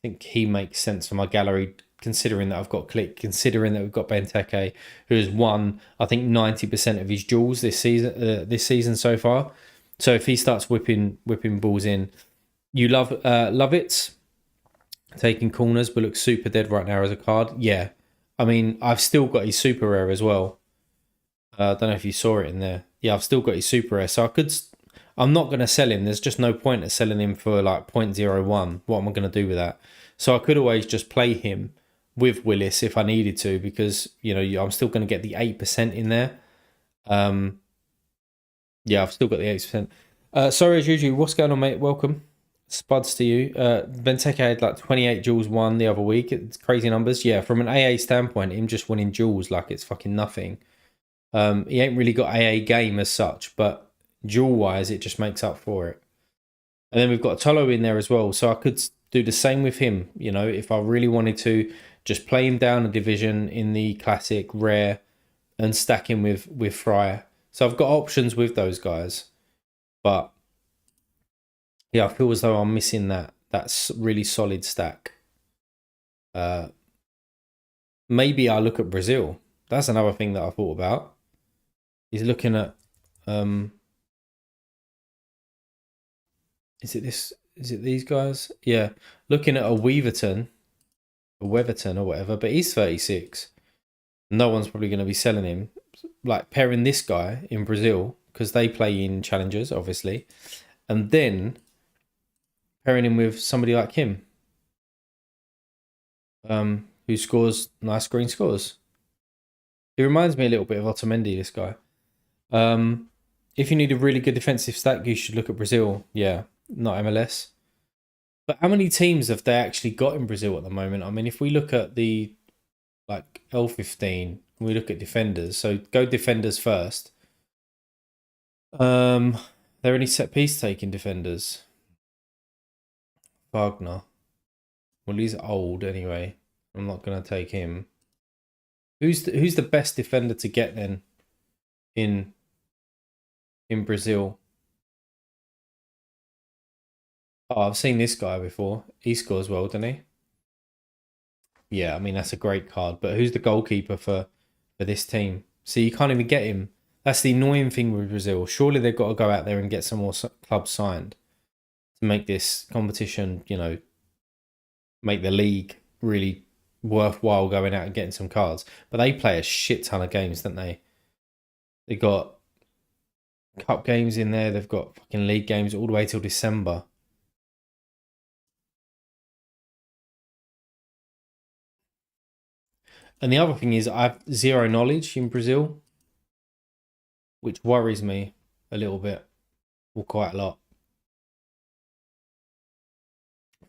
think he makes sense for my gallery, considering that I've got Click, considering that we've got Benteke, who has won I think 90% of his duels this season so far. So if he starts whipping balls in, you love it taking corners, but looks super dead right now as a card. Yeah, I mean I've still got his super rare as well. I don't know if you saw it in there. Yeah, I've still got his super rare, so I'm not going to sell him. There's just no point in selling him for like 0.01. What am I going to do with that? So I could always just play him with Willis if I needed to, because I'm still going to get the 8% in there. Yeah, I've still got the 8%. Sorry, as usual, what's going on, mate? Welcome. Spuds to you. Benteke had like 28 duels won the other week. It's crazy numbers. Yeah, from an AA standpoint, him just winning duels like it's fucking nothing. He ain't really got AA game as such, but duel wise, it just makes up for it. And then we've got Tolo in there as well, so I could do the same with him. If I really wanted to, just play him down a division in the classic rare and stack him with Fryer. So I've got options with those guys, but yeah, I feel as though I'm missing that's really solid stack. Maybe I look at Brazil. That's another thing that I thought about. He's looking at is it these guys? Yeah. Looking at a Weaverton or whatever, but he's 36. No one's probably going to be selling him. Like pairing this guy in Brazil, because they play in challengers, obviously, and then pairing him with somebody like him, who scores nice green scores. He reminds me a little bit of Otamendi, this guy. If you need a really good defensive stack, you should look at Brazil. Yeah, not MLS. But how many teams have they actually got in Brazil at the moment? I mean, if we look at the like L15, we look at defenders. So go defenders first. They're only set piece taking defenders. Wagner. Well, he's old anyway. I'm not gonna take him. Who's the best defender to get then in Brazil? Oh, I've seen this guy before. He scores well, doesn't he? Yeah, I mean that's a great card. But who's the goalkeeper for this team? See, you can't even get him. That's the annoying thing with Brazil. Surely they've got to go out there and get some more clubs signed to make this competition, make the league really worthwhile going out and getting some cards. But they play a shit ton of games, don't they? They got cup games in there. They've got fucking league games all the way till December. And the other thing is, I have zero knowledge in Brazil, which worries me a little bit, or quite a lot.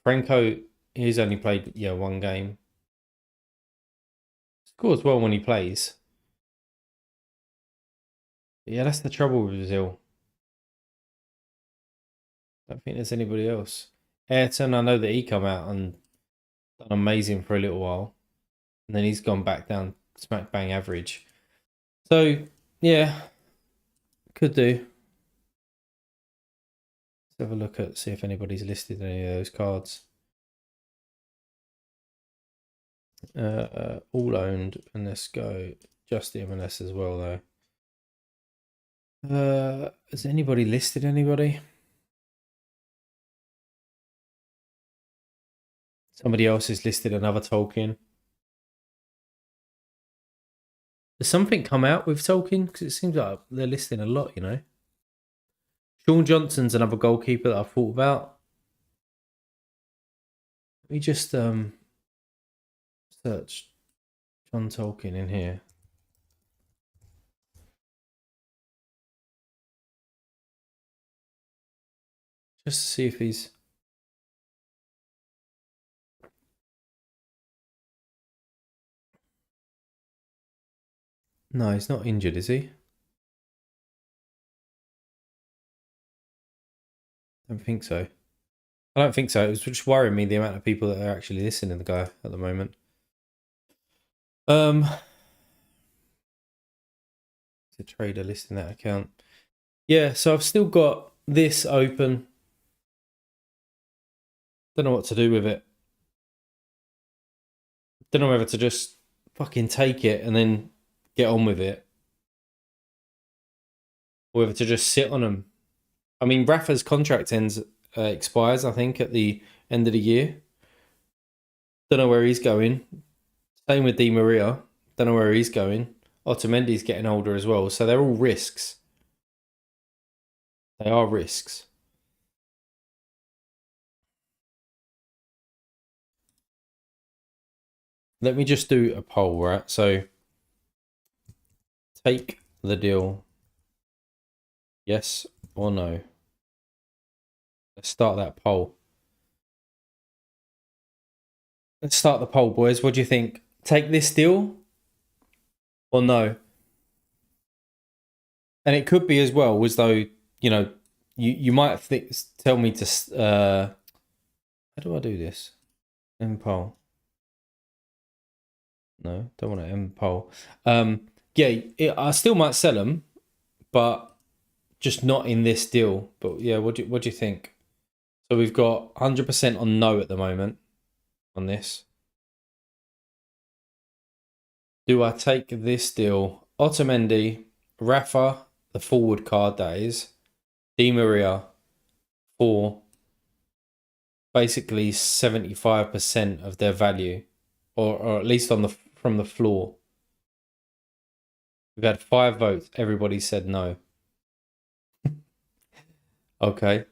Franco, he's only played one game. Scores well when he plays. But yeah, that's the trouble with Brazil. I don't think there's anybody else. Ayrton, I know that he come out and done amazing for a little while, and then he's gone back down smack bang average. So yeah, could do. Let's have a look see if anybody's listed any of those cards. All owned, and let's go just the MLS as well though. Has anybody listed anybody? Somebody else has listed another Tolkien. Has something come out with Tolkien? Because it seems like they're listing a lot, you know. Sean Johnson's another goalkeeper that I've thought about. Let me just search John Tolkien in here. Just to see if he's... No, he's not injured, is he? I don't think so. I don't think so. It was just worrying me the amount of people that are actually listening to the guy at the moment. The trader listing that account. Yeah, so I've still got this open. Don't know what to do with it. Don't know whether to just fucking take it and then get on with it, or whether to just sit on them. I mean, Rafa's contract expires, I think, at the end of the year. Don't know where he's going. Same with Di Maria. Don't know where he's going. Otamendi's getting older as well, so they're all risks. They are risks. Let me just do a poll, right? So, take the deal. Yes or no? Let's start that poll. Let's start the poll, boys. What do you think? Take this deal or no? And it could be as well, as though, you know, you might tell me to... how do I do this? End poll. No, don't want to end poll. Yeah, I still might sell them, but just not in this deal. But yeah, what do you think? So we've got 100% on no at the moment on this. Do I take this deal? Otamendi, Rafa, the forward card that is, Di Maria for basically 75% of their value, or at least from the floor. We've had 5 votes. Everybody said no. Okay.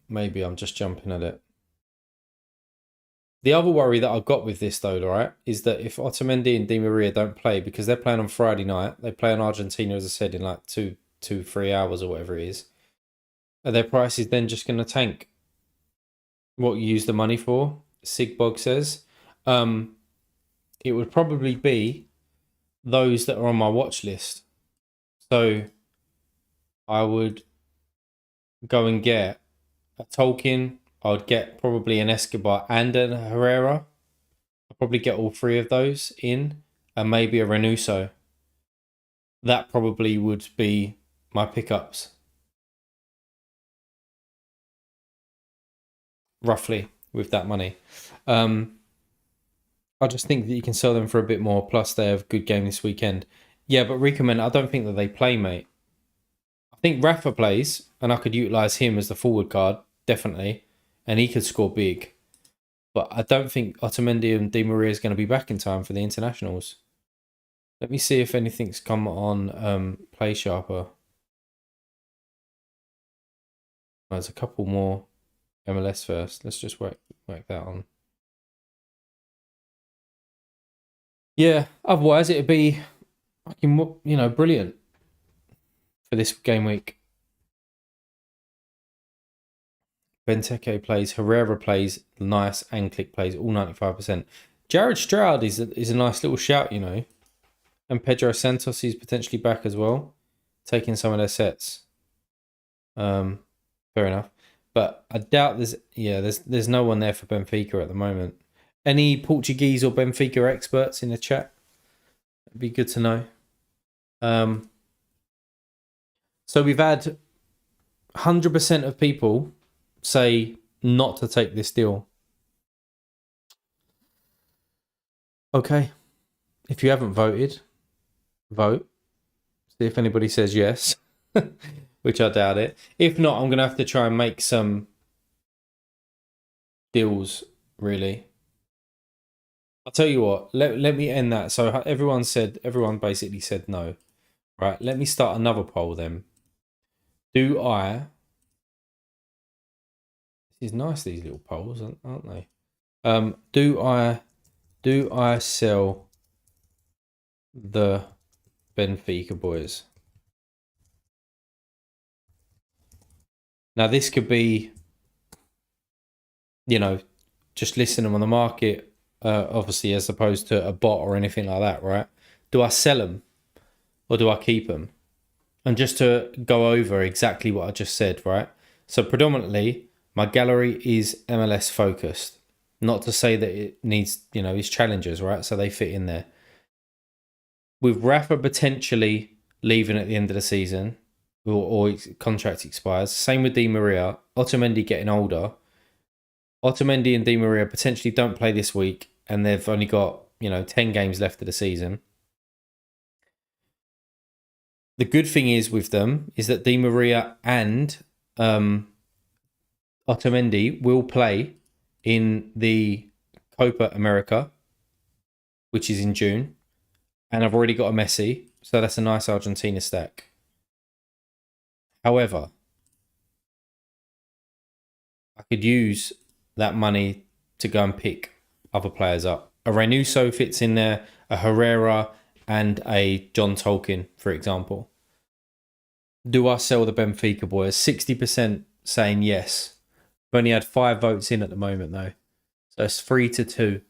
Maybe I'm just jumping at it. The other worry that I've got with this, though, right, is that if Otamendi and Di Maria don't play, because they're playing on Friday night, they play in Argentina, as I said, in like 3 hours or whatever it is, are their prices then just going to tank? What you use the money for? Sigbog says. It would probably be those that are on my watch list. So I would go and get a Tolkien. I would get probably an Escobar and a Herrera. I'll probably get all 3 of those in, and maybe a Renuso. That probably would be my pickups. Roughly, with that money. I just think that you can sell them for a bit more, plus they have a good game this weekend. Yeah, but recommend, I don't think that they play, mate. I think Rafa plays, and I could utilise him as the forward card, definitely, and he could score big. But I don't think Otamendi and Di Maria is going to be back in time for the internationals. Let me see if anything's come on Play Sharper. There's a couple more MLS first. Let's just work that on. Yeah, otherwise it'd be fucking, brilliant for this game week. Benteke plays, Herrera plays, nice, and Click plays, all 95%. Jared Stroud is a nice little shout, you know. And Pedro Santos is potentially back as well, taking some of their sets. Fair enough. But I doubt there's no one there for Benfica at the moment. Any Portuguese or Benfica experts in the chat? It'd be good to know. So we've had 100% of people say not to take this deal, okay. If you haven't voted, vote. See if anybody says yes, which I doubt it. If not, I'm going to have to try and make some deals, really. I'll tell you what, let me end that. So everyone basically said no. Right, let me start another poll then. This is nice, these little polls, aren't they? Do I sell the Benfica boys? Now this could be, just listing them on the market, obviously, as opposed to a bot or anything like that, right? Do I sell them or do I keep them? And just to go over exactly what I just said, right? So predominantly, my gallery is MLS focused. Not to say that it needs, these challenges, right? So they fit in there. With Rafa potentially leaving at the end of the season, or contract expires. Same with Di Maria. Otamendi getting older. Otamendi and Di Maria potentially don't play this week, and they've only got 10 games left of the season. The good thing is with them is that Di Maria and Otamendi will play in the Copa America, which is in June, and I've already got a Messi, so that's a nice Argentina stack. However, I could use that money to go and pick other players up. A Reynuso fits in there, a Herrera, and a John Tolkien, for example. Do I sell the Benfica boys? 60% saying yes. I've only had 5 votes in at the moment, though. So it's 3-2.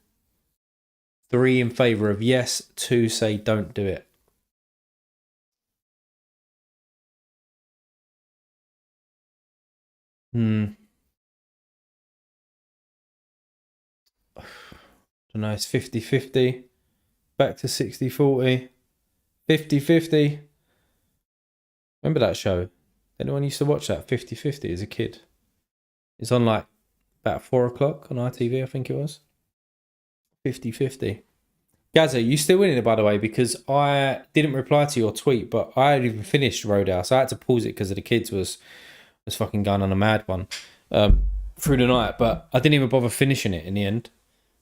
3 in favour of yes, 2 say don't do it. Don't know, it's 50-50. Back to 60-40. 50-50. Remember that show? Anyone used to watch that 50-50 as a kid? It's on like about 4 o'clock on ITV, I think it was. 50-50. Gazza, you still winning it, by the way, because I didn't reply to your tweet, but I hadn't even finished Roadhouse. I had to pause it because of the kids was fucking going on a mad one through the night, but I didn't even bother finishing it in the end.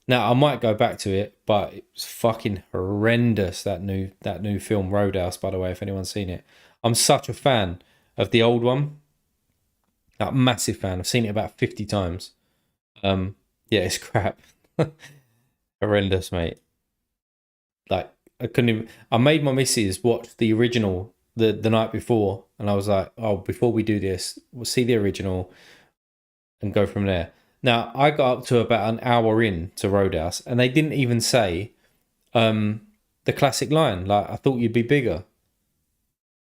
Now I might go back to it, but it's fucking horrendous, that new film Roadhouse, by the way, if anyone's seen it. I'm such a fan of the old one. Like, massive fan. I've seen it about 50 times. Yeah, it's crap. Horrendous, mate. Like, I couldn't even... I made my missus watch the original the night before, and I was like, oh, before we do this, we'll see the original and go from there. Now, I got up to about an hour in to Roadhouse, and they didn't even say the classic line, like, I thought you'd be bigger.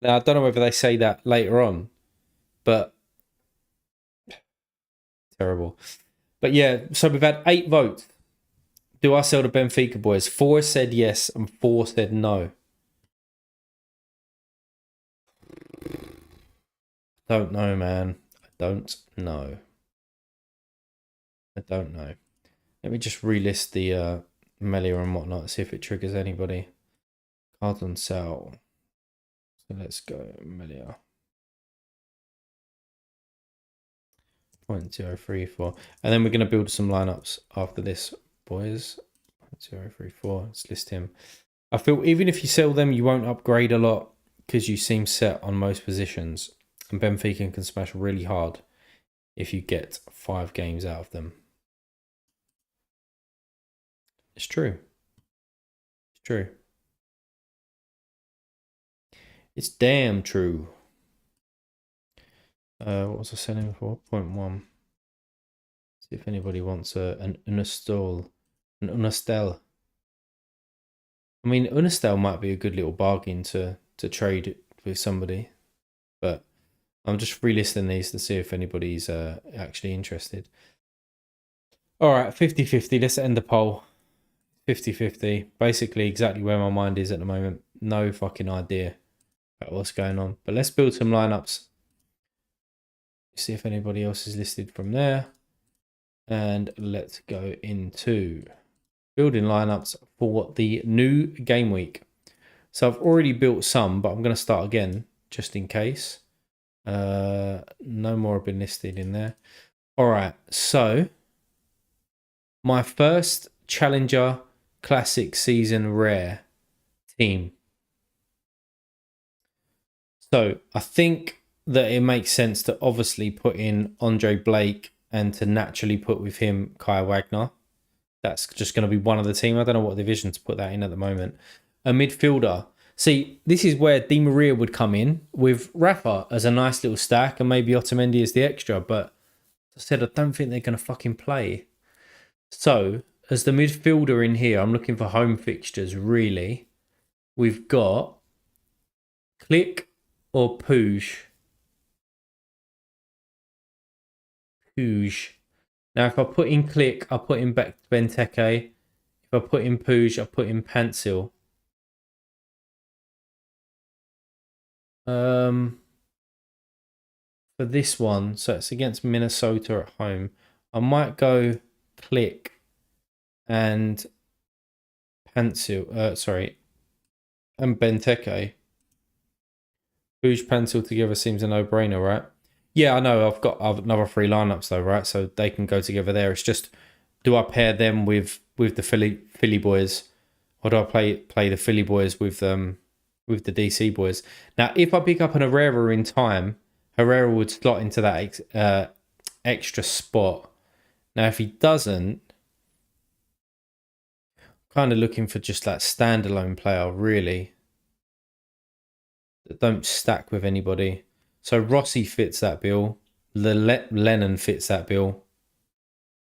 Now, I don't know whether they say that later on, but terrible. But yeah, so we've had 8 votes. Do I sell the Benfica boys? 4 said yes and 4 said no. Don't know, man. I don't know. Let me just relist the Melia and whatnot, see if it triggers anybody. Cards on sell. So let's go Melia. 0.034. And then we're going to build some lineups after this, boys. 0.034. Let's list him. I feel even if you sell them, you won't upgrade a lot because you seem set on most positions. And Benfica can smash really hard if you get 5 games out of them. It's true. It's true. It's damn true. What was I selling for? 0.1. See if anybody wants an Unistel. An Unistel. I mean, Unistel might be a good little bargain to trade with somebody. But I'm just relisting these to see if anybody's actually interested. Alright, 50-50. Let's end the poll. 50-50. Basically exactly where my mind is at the moment. No fucking idea about what's going on. But let's build some lineups. See if anybody else is listed from there. And let's go into building lineups for the new game week. So I've already built some, but I'm going to start again just in case. No more have been listed in there. All right, so my first Challenger Classic Season Rare team. So I think that it makes sense to obviously put in Andre Blake and to naturally put with him Kai Wagner. That's just going to be one of the team. I don't know what division to put that in at the moment. A midfielder. See, this is where Di Maria would come in with Rafa as a nice little stack and maybe Otamendi as the extra. But as I said, I don't think they're going to fucking play. So, as the midfielder in here, I'm looking for home fixtures, really. We've got Click or Pooge. Pooge. Now, if I put in Click, I'll put in back Benteke. If I put in Pooge, I'll put in Pencil. For this one, so it's against Minnesota at home, I might go Click and Pencil. And Benteke. Pooge Pencil together seems a no-brainer, right? Yeah, I know. I've got another 3 lineups though, right? So they can go together there. It's just, do I pair them with the Philly boys, or do I play the Philly boys with the DC boys? Now, if I pick up an Herrera in time, Herrera would slot into that extra spot. Now, if he doesn't, I'm kind of looking for just that standalone player, really, that don't stack with anybody. So Rossi fits that bill. Lennon fits that bill.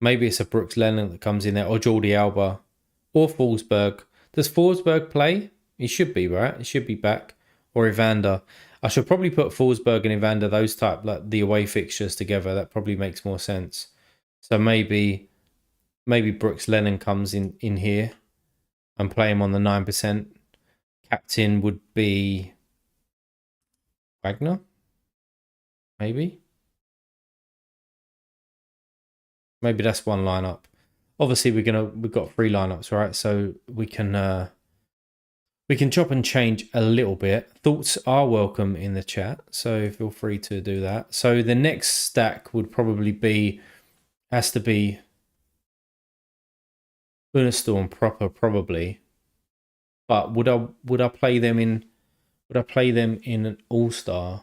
Maybe it's a Brooks Lennon that comes in there, or Jordi Alba, or Forsberg. Does Forsberg play? He should be, right? He should be back. Or Evander. I should probably put Forsberg and Evander, those type, like the away fixtures together. That probably makes more sense. So maybe Brooks Lennon comes in here and play him on the 9%. Captain would be Wagner. Maybe that's one lineup. Obviously, we've got 3 lineups, right? So we can chop and change a little bit. Thoughts are welcome in the chat, so feel free to do that. So the next stack would probably has to be Unistorm proper, probably. But would I play them in an All-Star?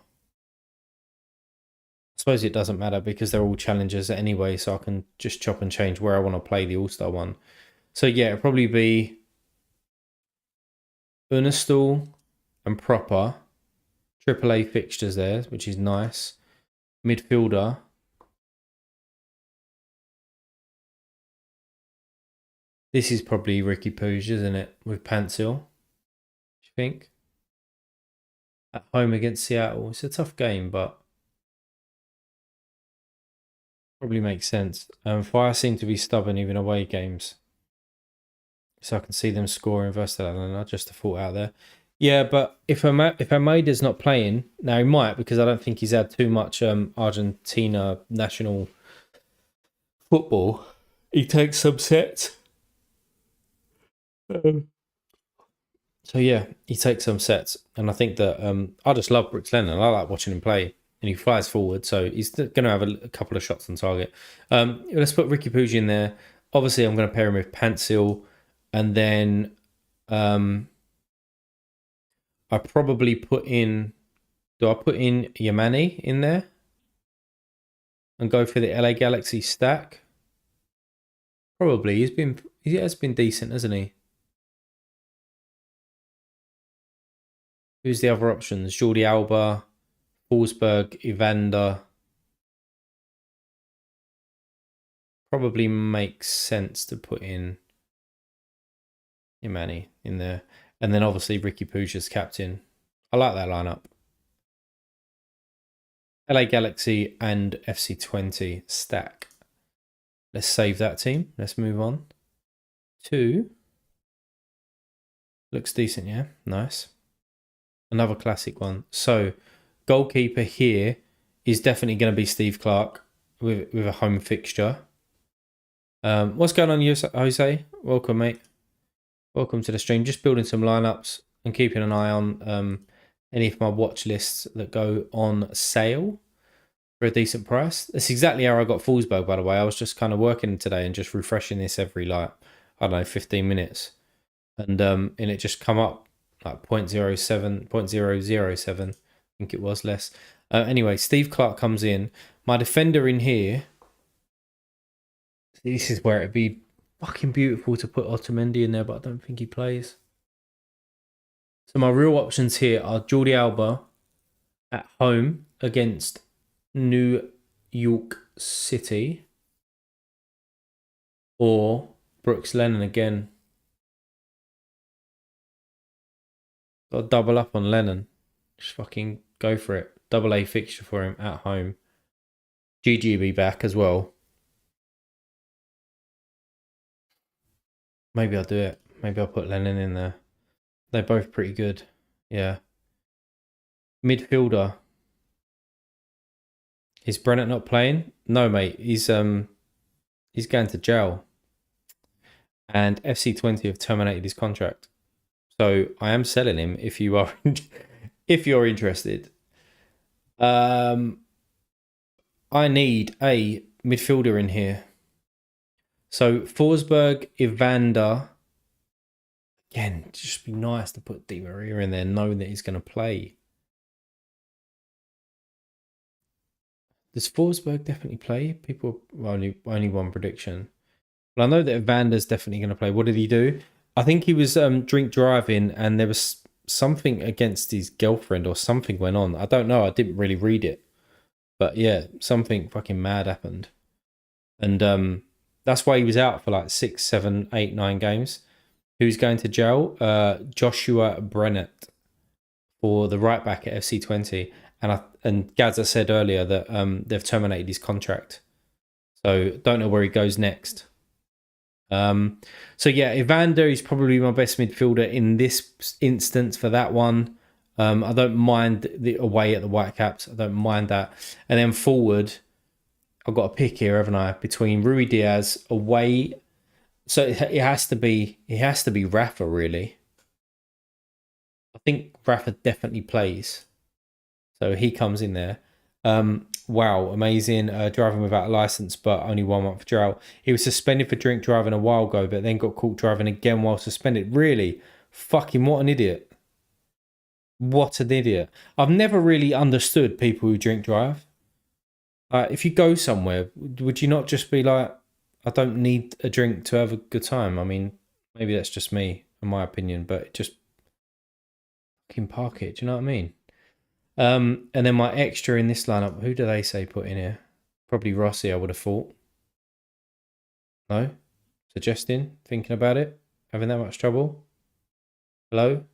I suppose it doesn't matter because they're all challengers anyway, so I can just chop and change where I want to play the All-Star one. So yeah, it'll probably be Unistal and proper. AAA fixtures there, which is nice. Midfielder. This is probably Ricky Pooge, isn't it? With Pencil. Do you think? At home against Seattle. It's a tough game, but probably makes sense. Fire seem to be stubborn even away games. So I can see them scoring versus Atlanta. Just a thought out there. Yeah, but if Almeida's not playing, now he might, because I don't think he's had too much Argentina national football. He takes some sets. So yeah, he takes some sets, and I think that I just love Brooks Lennon. I like watching him play, and he flies forward, so he's going to have a couple of shots on target. Let's put Ricky Pooja in there. Obviously, I'm going to pair him with Pencil, and then I probably put in. Do I put in Yamani in there and go for the LA Galaxy stack? Probably. He has been decent, hasn't he? Who's the other options? Jordi Alba, Forsberg, Evander. Probably makes sense to put in Imani in there. And then obviously Ricky Pooja's captain. I like that lineup. LA Galaxy and FC20 stack. Let's save that team. Let's move on to... Looks decent, yeah? Nice. Another classic one. So, goalkeeper here is definitely going to be Steve Clark with a home fixture. What's going on, Jose? Welcome, mate. Welcome to the stream. Just building some lineups and keeping an eye on any of my watch lists that go on sale for a decent price. That's exactly how I got Forsberg, by the way. I was just kind of working today and just refreshing this every, like, I don't know, 15 minutes. And it just come up like 0.07, 0.007, I think it was less. Anyway, Steve Clark comes in. My defender in here, this is where it'd be fucking beautiful to put Otamendi in there, but I don't think he plays. So my real options here are Jordi Alba at home against New York City, or Brooks Lennon again. Got to double up on Lennon. Just fucking go for it. Double A fixture for him at home. GG be back as well. Maybe I'll do it. Maybe I'll put Lennon in there. They're both pretty good. Yeah. Midfielder. Is Brennett not playing? No, mate. He's going to jail. And FC20 have terminated his contract. So I am selling him if you are if you're interested. I need a midfielder in here. So Forsberg, Evander. Again, just be nice to put Di Maria in there, knowing that he's going to play. Does Forsberg definitely play? People only one prediction. Well, I know that Evander's definitely going to play. What did he do? I think he was drink driving, and there was something against his girlfriend or something went on. I don't know. I didn't really read it, but yeah, something fucking mad happened, and that's why he was out for like 6, 7, 8, 9 games. Who's going to jail? Joshua Brennett for the right back at FC20. And Gaza said earlier that they've terminated his contract. So don't know where he goes next. So yeah, Evander is probably my best midfielder in this instance for that one. I don't mind the away at the Whitecaps. I don't mind that. And then forward, I've got a pick here, haven't I? Between Rui Diaz away. So it has to be Rafa, really. I think Rafa definitely plays. So he comes in there. Wow, amazing. Driving without a license, but only 1 month jail. He was suspended for drink driving a while ago, but then got caught driving again while suspended. Really? Fucking what an idiot. What an idiot. I've never really understood people who drink drive. If you go somewhere, would you not just be like, I don't need a drink to have a good time? I mean, maybe that's just me, in my opinion, but just fucking park it. Do you know what I mean? And then my extra in this lineup, who do they say put in here? Probably Rossi, I would have thought. No? Suggesting? Thinking about it? Having that much trouble? Hello?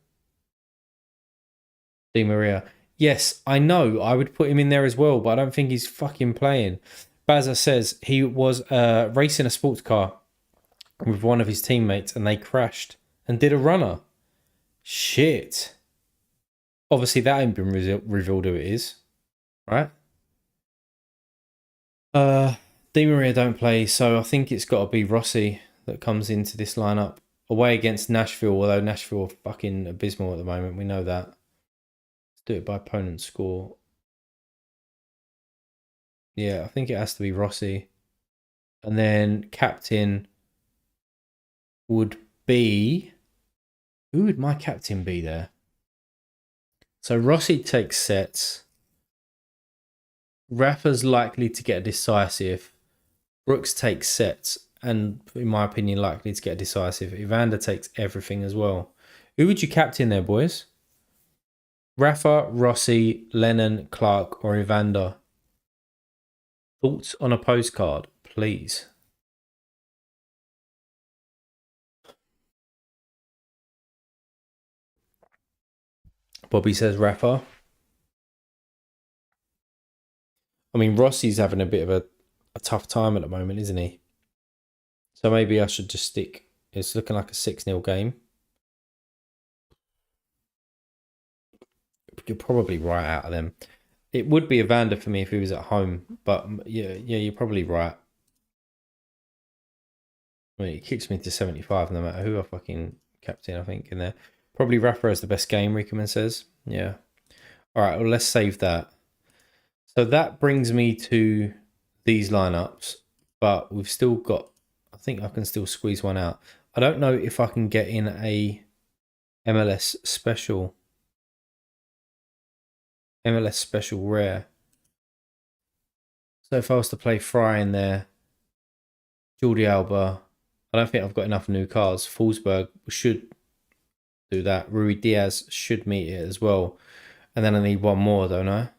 Di Maria. Yes, I know. I would put him in there as well, but I don't think he's fucking playing. Baza says he was racing a sports car with one of his teammates and they crashed and did a runner. Shit. Obviously, that ain't been revealed who it is, right? Di Maria don't play, so I think it's got to be Rossi that comes into this lineup. Away against Nashville, although Nashville are fucking abysmal at the moment. We know that. Let's do it by opponent score. Yeah, I think it has to be Rossi. And then captain would be... Who would my captain be there? So Rossi takes sets. Rafa's likely to get a decisive. Brooks takes sets. And in my opinion, likely to get a decisive. Evander takes everything as well. Who would you captain there, boys? Rafa, Rossi, Lennon, Clark, or Evander? Thoughts on a postcard, please. Bobby says Rafa. I mean, Rossi's having a bit of a tough time at the moment, isn't he? So maybe I should just stick. It's looking like a 6-0 game. You're probably right out of them. It would be Evander for me if he was at home, but yeah, you're probably right. I mean, it kicks me to 75 no matter who I fucking captain, I think, in there. Probably Rafa has the best game, Riekemann says. Yeah. All right, well, let's save that. So that brings me to these lineups, but we've still got, I think I can still squeeze one out. I don't know if I can get in a MLS special rare. So if I was to play Fry in there, Jordi Alba, I don't think I've got enough new cards. Forsberg should do that. Rui Diaz should meet it as well. And then I need one more, don't I?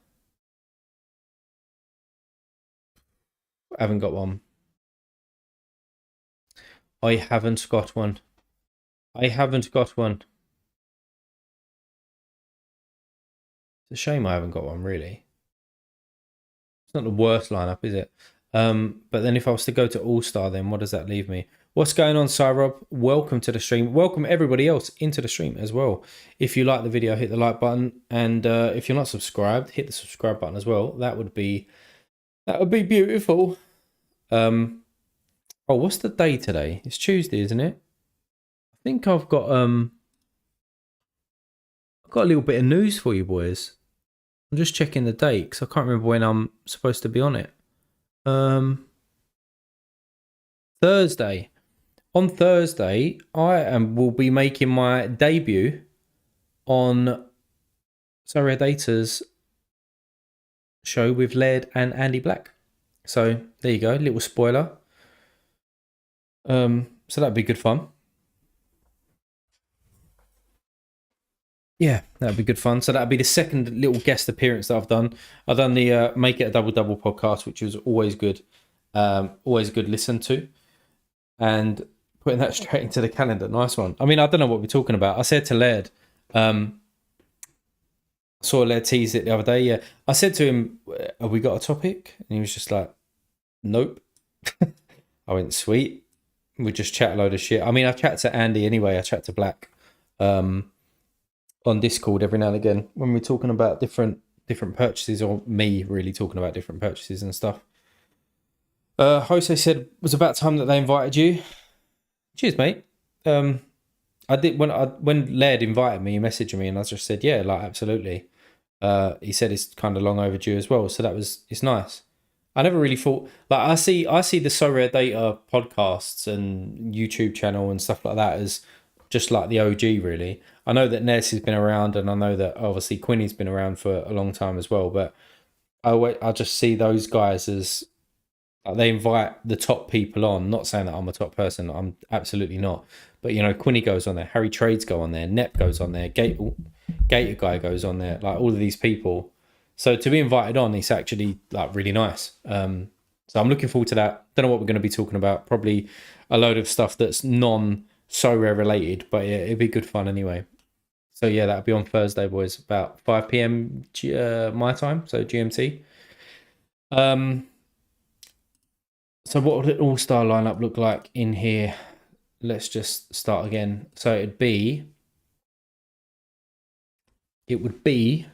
I haven't got one. I haven't got one. I haven't got one. It's a shame I haven't got one, really. It's not the worst lineup, is it? But then if I was to go to All-Star, then what does that leave me? What's going on, Cyrob? Welcome to the stream. Welcome everybody else into the stream as well. If you like the video, hit the like button. And if you're not subscribed, hit the subscribe button as well. That would be beautiful. Oh, what's the day today? It's Tuesday, isn't it? I think I've got a little bit of news for you boys. I'm just checking the date because I can't remember when I'm supposed to be on it. Thursday. On Thursday, will be making my debut on Sorare Data's show with Laird and Andy Black. So there you go, little spoiler. So that'd be good fun. Yeah, that'd be good fun. So that'd be the second little guest appearance that I've done. I've done the Make It a Double Double podcast, which was always good. Always a good listen to. And putting that straight into the calendar, nice one. I mean, I don't know what we're talking about. I said to Laird, I saw Laird tease it the other day. Yeah, I said to him, "Have we got a topic?" And he was just like, "Nope." I went, "Sweet." We just chat a load of shit. I mean, I chat to Andy anyway. I chat to Black on Discord every now and again when we're talking about different purchases, or me really talking about different purchases and stuff. Jose said it was about time that they invited you. Cheers, mate. I did when Laird invited me, he messaged me, and I just said, yeah, like absolutely. He said it's kind of long overdue as well, so it's nice. I never really thought, like, I see the Sorare Data podcasts and YouTube channel and stuff like that as just like the OG, really. I know that Ness has been around, and I know that obviously Quinny's been around for a long time as well, but I just see those guys as, like, they invite the top people on. Not saying that I'm a top person, I'm absolutely not. But you know, Quinny goes on there, Harry Trades go on there, Nep goes on there, Gator guy goes on there, like all of these people. So to be invited on, it's actually like really nice. So I'm looking forward to that. Don't know what we're going to be talking about. Probably a load of stuff that's non-Sorare related, but yeah, it'd be good fun anyway. So yeah, that'll be on Thursday, boys, about 5 p.m. My time, so GMT. So what would an all-star lineup look like in here? Let's just start again. So it would be,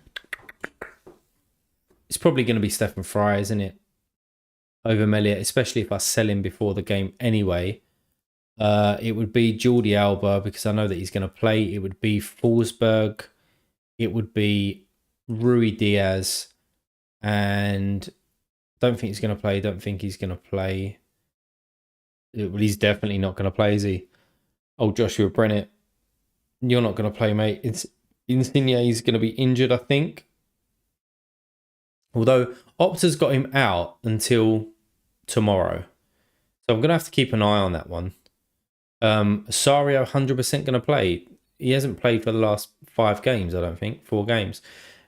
it's probably going to be Stefan Fry, isn't it? Over Melia, especially if I sell him before the game anyway. It would be Jordi Alba, because I know that he's going to play. It would be Forsberg. It would be Rui Diaz. And don't think he's going to play. Don't think he's going to play. Well, he's definitely not going to play, is he? Oh, Joshua Brennett. You're not going to play, mate. Insigne is going to be injured, I think. Although Opta's got him out until tomorrow. So I'm going to have to keep an eye on that one. Sario 100% going to play. He hasn't played for the last 5 games, I don't think. 4 games.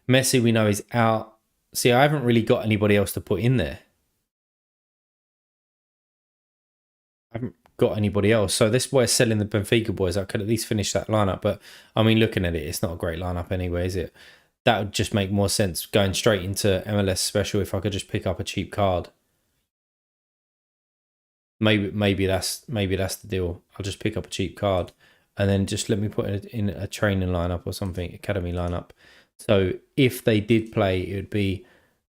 Messi, we know, is out. See, I haven't really got anybody else to put in there. I haven't got anybody else. So this boy is selling the Benfica boys. I could at least finish that lineup. But, I mean, looking at it, it's not a great lineup anyway, is it? That would just make more sense going straight into MLS special if I could just pick up a cheap card. Maybe that's the deal. I'll just pick up a cheap card and then just let me put it in a training lineup or something, academy lineup. So if they did play, it would be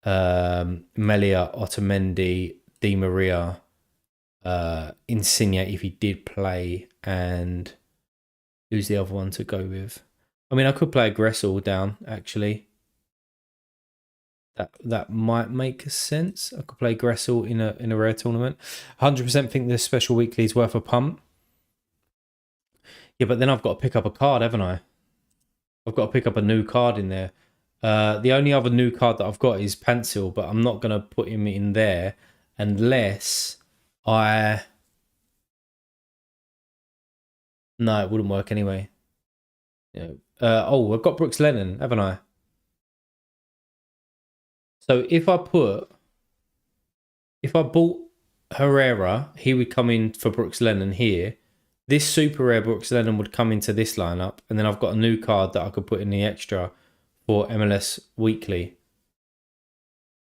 Melia, Otamendi, Di Maria, Insigne if he did play, and who's the other one to go with? I mean, I could play Gressel down actually. That might make sense. I could play Gressel in a rare tournament. 100% think this special weekly is worth a pump. Yeah, but then I've got to pick up a card, haven't I? I've got to pick up a new card in there. The only other new card that I've got is Pencil, but I'm not going to put him in there unless I... No, it wouldn't work anyway. Yeah. Oh, I've got Brooks Lennon, haven't I? So if I bought Herrera, he would come in for Brooks Lennon here. This super rare Brooks Lennon would come into this lineup, and then I've got a new card that I could put in the extra for MLS Weekly,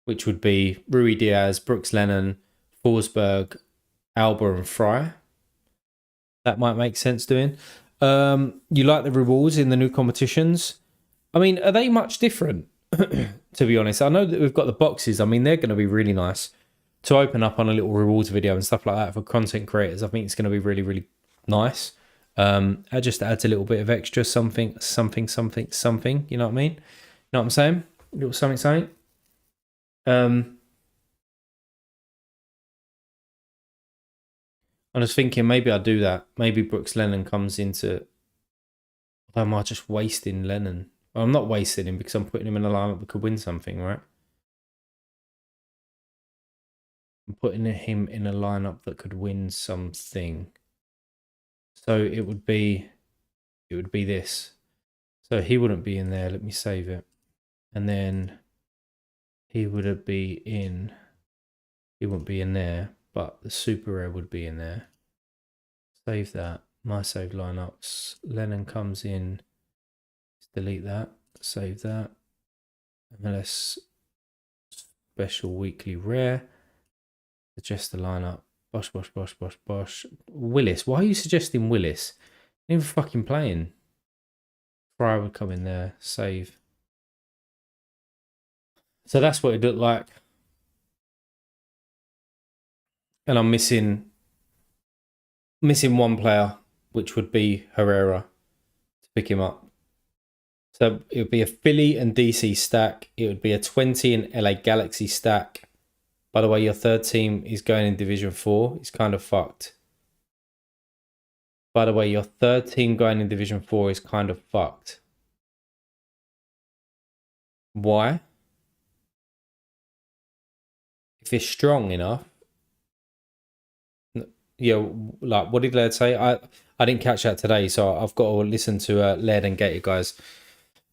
which would be Rui Diaz, Brooks Lennon, Forsberg, Alba, and Fry. That might make sense doing. You like the rewards in the new competitions? I mean, are they much different? To be honest, I know that we've got the boxes. I mean, they're going to be really nice to open up on a little rewards video and stuff like that for content creators. I think it's going to be really, really nice. It just adds a little bit of extra something. You know what I mean? You know what I'm saying? A little something. I was thinking maybe I'll do that. Maybe Brooks Lennon comes into... Am I just wasting Lennon? Well, I'm not wasting him because I'm putting him in a lineup that could win something, right? I'm putting him in a lineup that could win something. So it would be this. So he wouldn't be in there. Let me save it. And then he wouldn't be in there, but the super rare would be in there. Save that. My save lineups. Lennon comes in. Let's delete that. Save that. MLS special weekly rare. Suggest the lineup. Bosh. Willis. Why are you suggesting Willis? Not even fucking playing. Fry would come in there. Save. So that's what it looked like. And I'm missing one player, which would be Herrera, to pick him up. So it would be a Philly and DC stack. It would be a 20 and LA Galaxy stack. By the way, your third team is going in Division 4. It's kind of fucked. By the way, your third team going in Division 4 is kind of fucked. Why? If it's strong enough. Yeah, like what did Laird say? I didn't catch that today, so I've got to listen to Laird and Gator guys'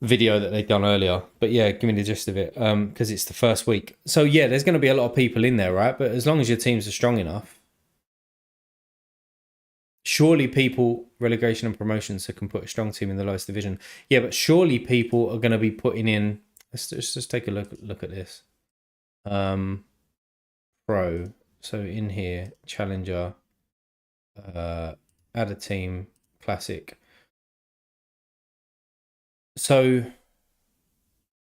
video that they've done earlier. But yeah, give me the gist of it, because it's the first week. So yeah, there's going to be a lot of people in there, right? But as long as your teams are strong enough, surely people, relegation and promotions, so can put a strong team in the lowest division. Yeah, but surely people are going to be putting in. Let's just take a look at this. Pro. So in here, challenger. Add a team, classic. So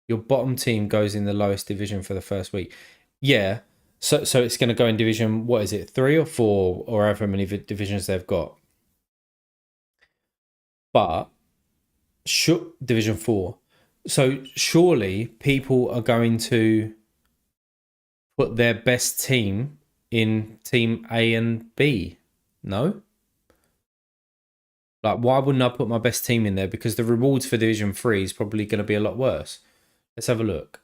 your bottom team goes in the lowest division for the first week. Yeah. So it's going to go in division, what is it, 3 or 4, or however many divisions they've got. But division 4. So surely people are going to put their best team in team A and B. No? Like, why wouldn't I put my best team in there? Because the rewards for Division 3 is probably going to be a lot worse. Let's have a look.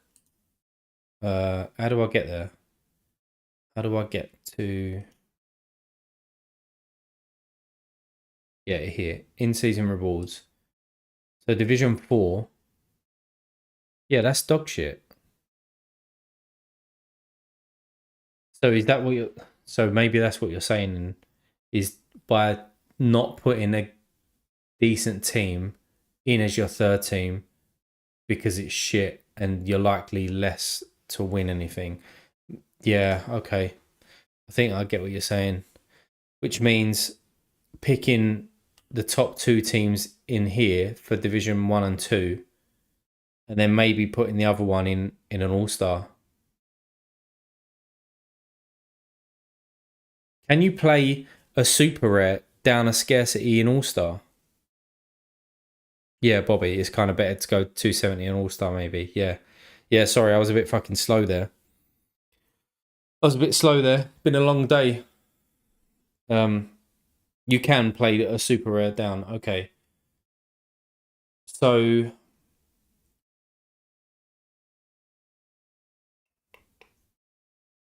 How do I get there? How do I get to... Yeah, here. In-season rewards. So Division 4. Yeah, that's dog shit. So is that what you're... So maybe that's what you're saying, is by not putting a decent team in as your third team because it's shit and you're likely less to win anything. Yeah, okay. I think I get what you're saying. Which means picking the top 2 teams in here for Division 1 and 2 and then maybe putting the other one in an all-star. Can you play a super rare down a scarcity in All Star? Yeah, Bobby, it's kind of better to go 270 in All Star, maybe. Yeah. Yeah, sorry, I was a bit fucking slow there. I was a bit slow there. Been a long day. You can play a super rare down. Okay. So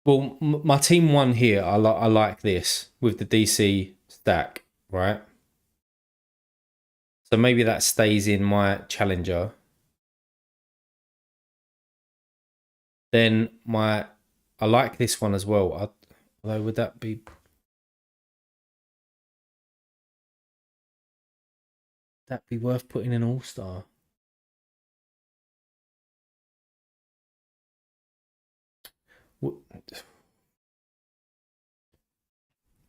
well, my team won here. I like this with the DC stack, right? So maybe that stays in my challenger. Then I like this one as well. Although would that be worth putting in All Star?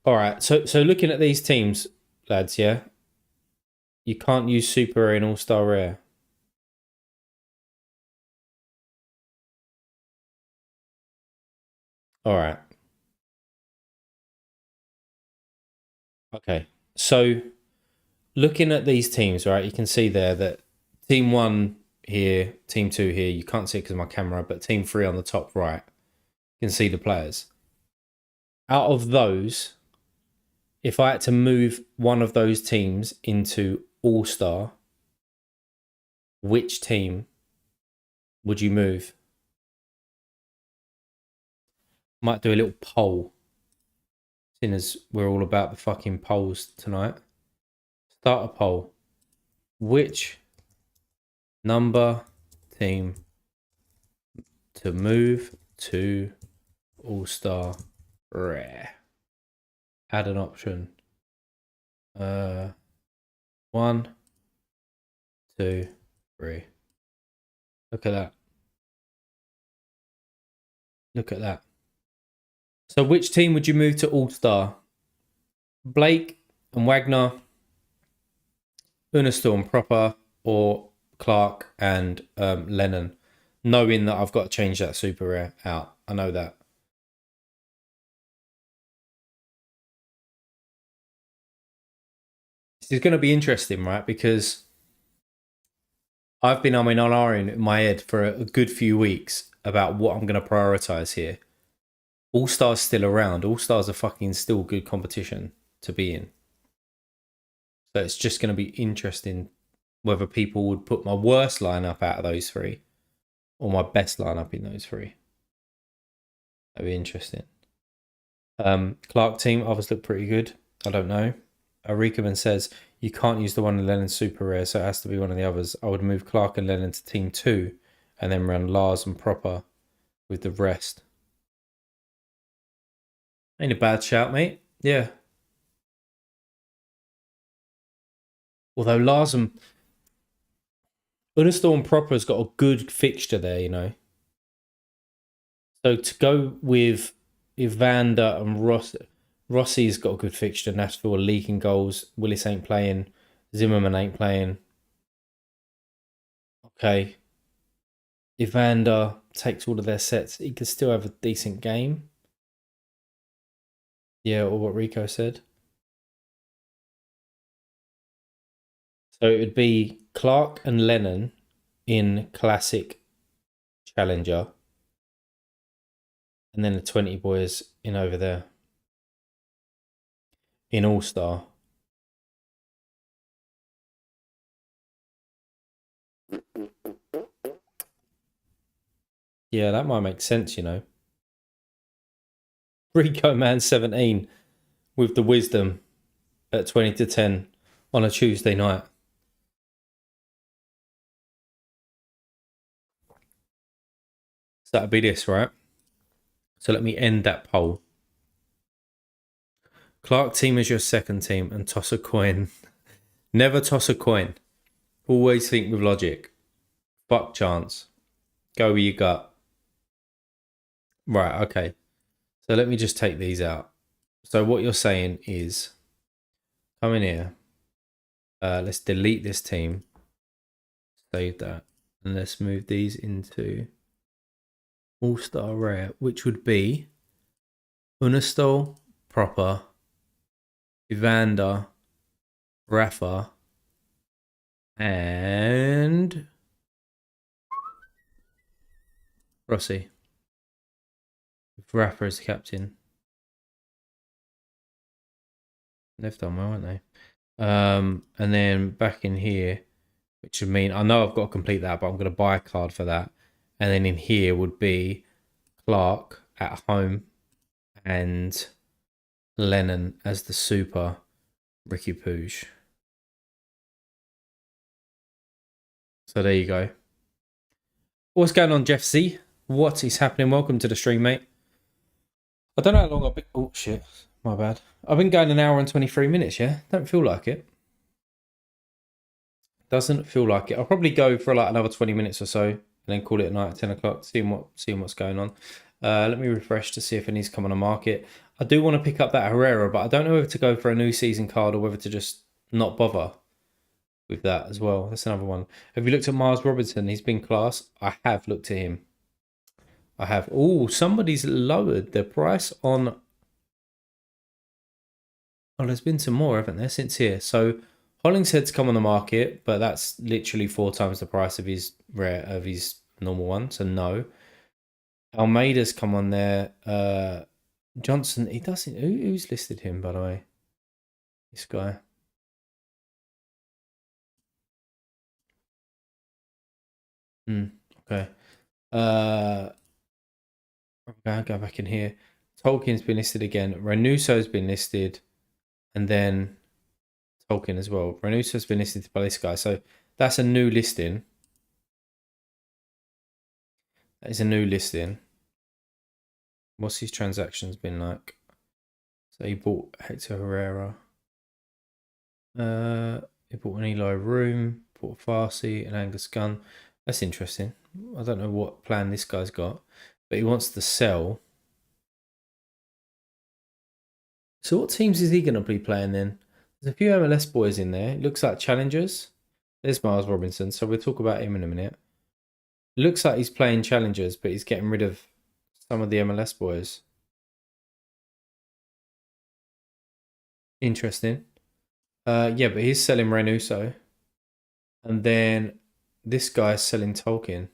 All right. So looking at these teams, lads, yeah, you can't use super rare and All Star rare. All right. Okay. So looking at these teams, right, you can see there that team one here, team two here, you can't see it because of my camera, but team three on the top right, you can see the players. Out of those, if I had to move one of those teams into All Star, which team would you move? Might do a little poll, seeing as we're all about the fucking polls tonight. Start a poll. Which number team to move to All Star Rare? Add an option. 1, 2, 3. Look at that. Look at that. So which team would you move to All Star? Blake and Wagner, Unistorm proper, or Clark and Lennon? Knowing that I've got to change that super rare out. I know that. This is going to be interesting, right? Because I've been on in my head for a good few weeks about what I'm going to prioritize here. All Stars still around. All Stars are fucking still good competition to be in. So it's just going to be interesting whether people would put my worst lineup out of those three or my best lineup in those three. That'd be interesting. Clark team obviously look pretty good. I don't know. Rikaman says you can't use the one in Lennon super rare, so it has to be one of the others. I would move Clark and Lennon to team 2 and then run Lars and Proper with the rest. Ain't a bad shout, mate. Yeah. Although Lars and Unistorm Proper's got a good fixture there, you know. So to go with Evander and Rossi's got a good fixture. Nashville are leaking goals. Willis ain't playing. Zimmerman ain't playing. Okay. Evander takes all of their sets. He could still have a decent game. Yeah, or what Rico said. So it would be Clark and Lennon in Classic Challenger. And then the 20 boys in over there. In All Star. Yeah, that might make sense, you know. Rico Man 17 with the wisdom at 20 to 10 on a Tuesday night. So that'd be this, right? So let me end that poll. Clark team is your second team and toss a coin. Never toss a coin. Always think with logic. Fuck chance. Go with your gut. Right, okay. So let me just take these out. So what you're saying is, come in here. Let's delete this team. Save that. And let's move these into All-Star Rare, which would be Unistol, proper, Evander, Rafa, and Rossi. Rafa as the captain. They've done well, haven't they? And then back in here, which would mean I know I've got to complete that, but I'm going to buy a card for that. And then in here would be Clark at home and Lennon as the super Ricky Pooge. So there you go. What's going on, Jeff C? What is happening? Welcome to the stream, mate. I don't know how long I've been... Oh, shit. My bad. I've been going an hour and 23 minutes, yeah? Don't feel like it. Doesn't feel like it. I'll probably go for like another 20 minutes or so and then call it a night at 10 o'clock, seeing what's going on. Let me refresh to see if any's come on the market. I do want to pick up that Herrera, but I don't know whether to go for a new season card or whether to just not bother with that as well. That's another one. Have you looked at Miles Robinson? He's been class. I have looked at him. I have. Oh, somebody's lowered the price on... Oh, there's been some more, haven't there, since here? So Hollingshead's come on the market, but that's literally 4 times the price of his normal one. So no. Almeida's come on there. Johnson, he doesn't. Who's listed him, by the way? This guy. Okay. I'll go back in here. Tolkien's been listed again. Renuso's been listed, and then Tolkien as well. Renuso's been listed by this guy, so that's a new listing. That is a new listing. What's his transactions been like? So he bought Hector Herrera. He bought an Eli Room, bought a Farsi, an Angus Gunn. That's interesting. I don't know what plan this guy's got, but he wants to sell. So what teams is he going to be playing then? There's a few MLS boys in there. It looks like challengers. There's Miles Robinson, so we'll talk about him in a minute. Looks like he's playing challengers, but he's getting rid of some of the MLS boys. Interesting. Yeah, but he's selling Reynuso. And then this guy's selling Tolkien.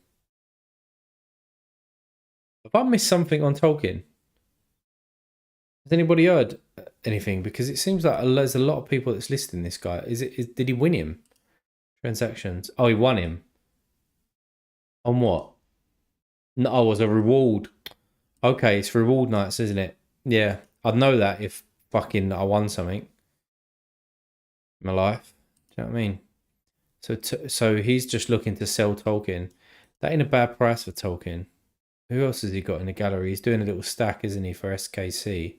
Have I missed something on Tolkien? Has anybody heard anything? Because it seems like there's a lot of people that's listing this guy. Did he win him? Transactions. Oh, he won him. On what? No, oh, it was a reward. Okay, it's reward nights, isn't it? Yeah, I'd know that if fucking I won something in my life. Do you know what I mean? So he's just looking to sell Tolkien. That ain't a bad price for Tolkien. Who else has he got in the gallery? He's doing a little stack, isn't he, for SKC?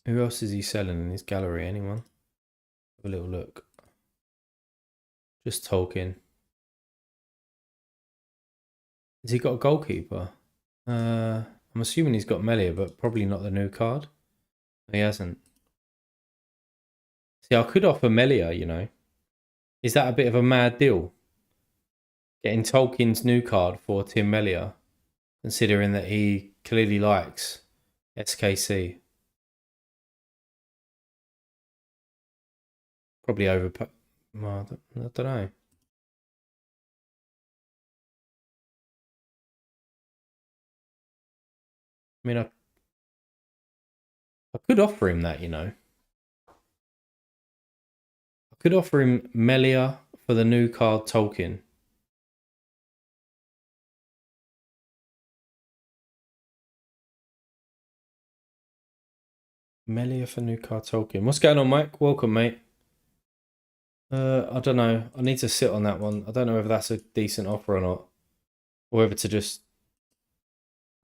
Who else is he selling in his gallery? Anyone? Have a little look. Just Tolkien. Has he got a goalkeeper? I'm assuming he's got Melia, but probably not the new card. He hasn't. See, I could offer Melia, you know. Is that a bit of a mad deal? Getting Tolkien's new card for Tim Melia, considering that he clearly likes SKC. Probably over... Well, I don't know. I mean, I could offer him that, you know. I could offer him Melia for the new card Tolkien. Melia for new card Tolkien. What's going on, Mike? Welcome, mate. I don't know. I need to sit on that one. I don't know whether that's a decent offer or not. Or whether to just...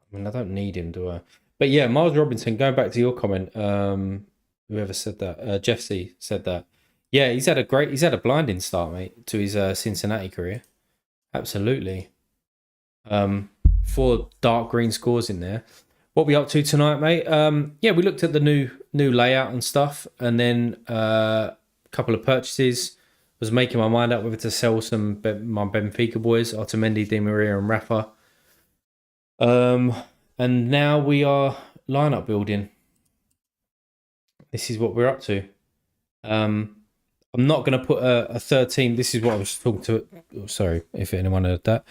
I mean, I don't need him, do I? But yeah, Miles Robinson, going back to your comment, whoever said that, Jeff C said that. Yeah, he's had a blinding start, mate, to his Cincinnati career. Absolutely. 4 dark green scores in there. What we up to tonight, mate? Yeah, we looked at the new layout and stuff, and then a couple of purchases. Was making my mind up whether to sell my Benfica boys, Otamendi, Di Maria, and Rafa. And now we are lineup building. This is what we're up to. I'm not going to put a third team. This is what I was talking to. Oh, sorry if anyone heard that.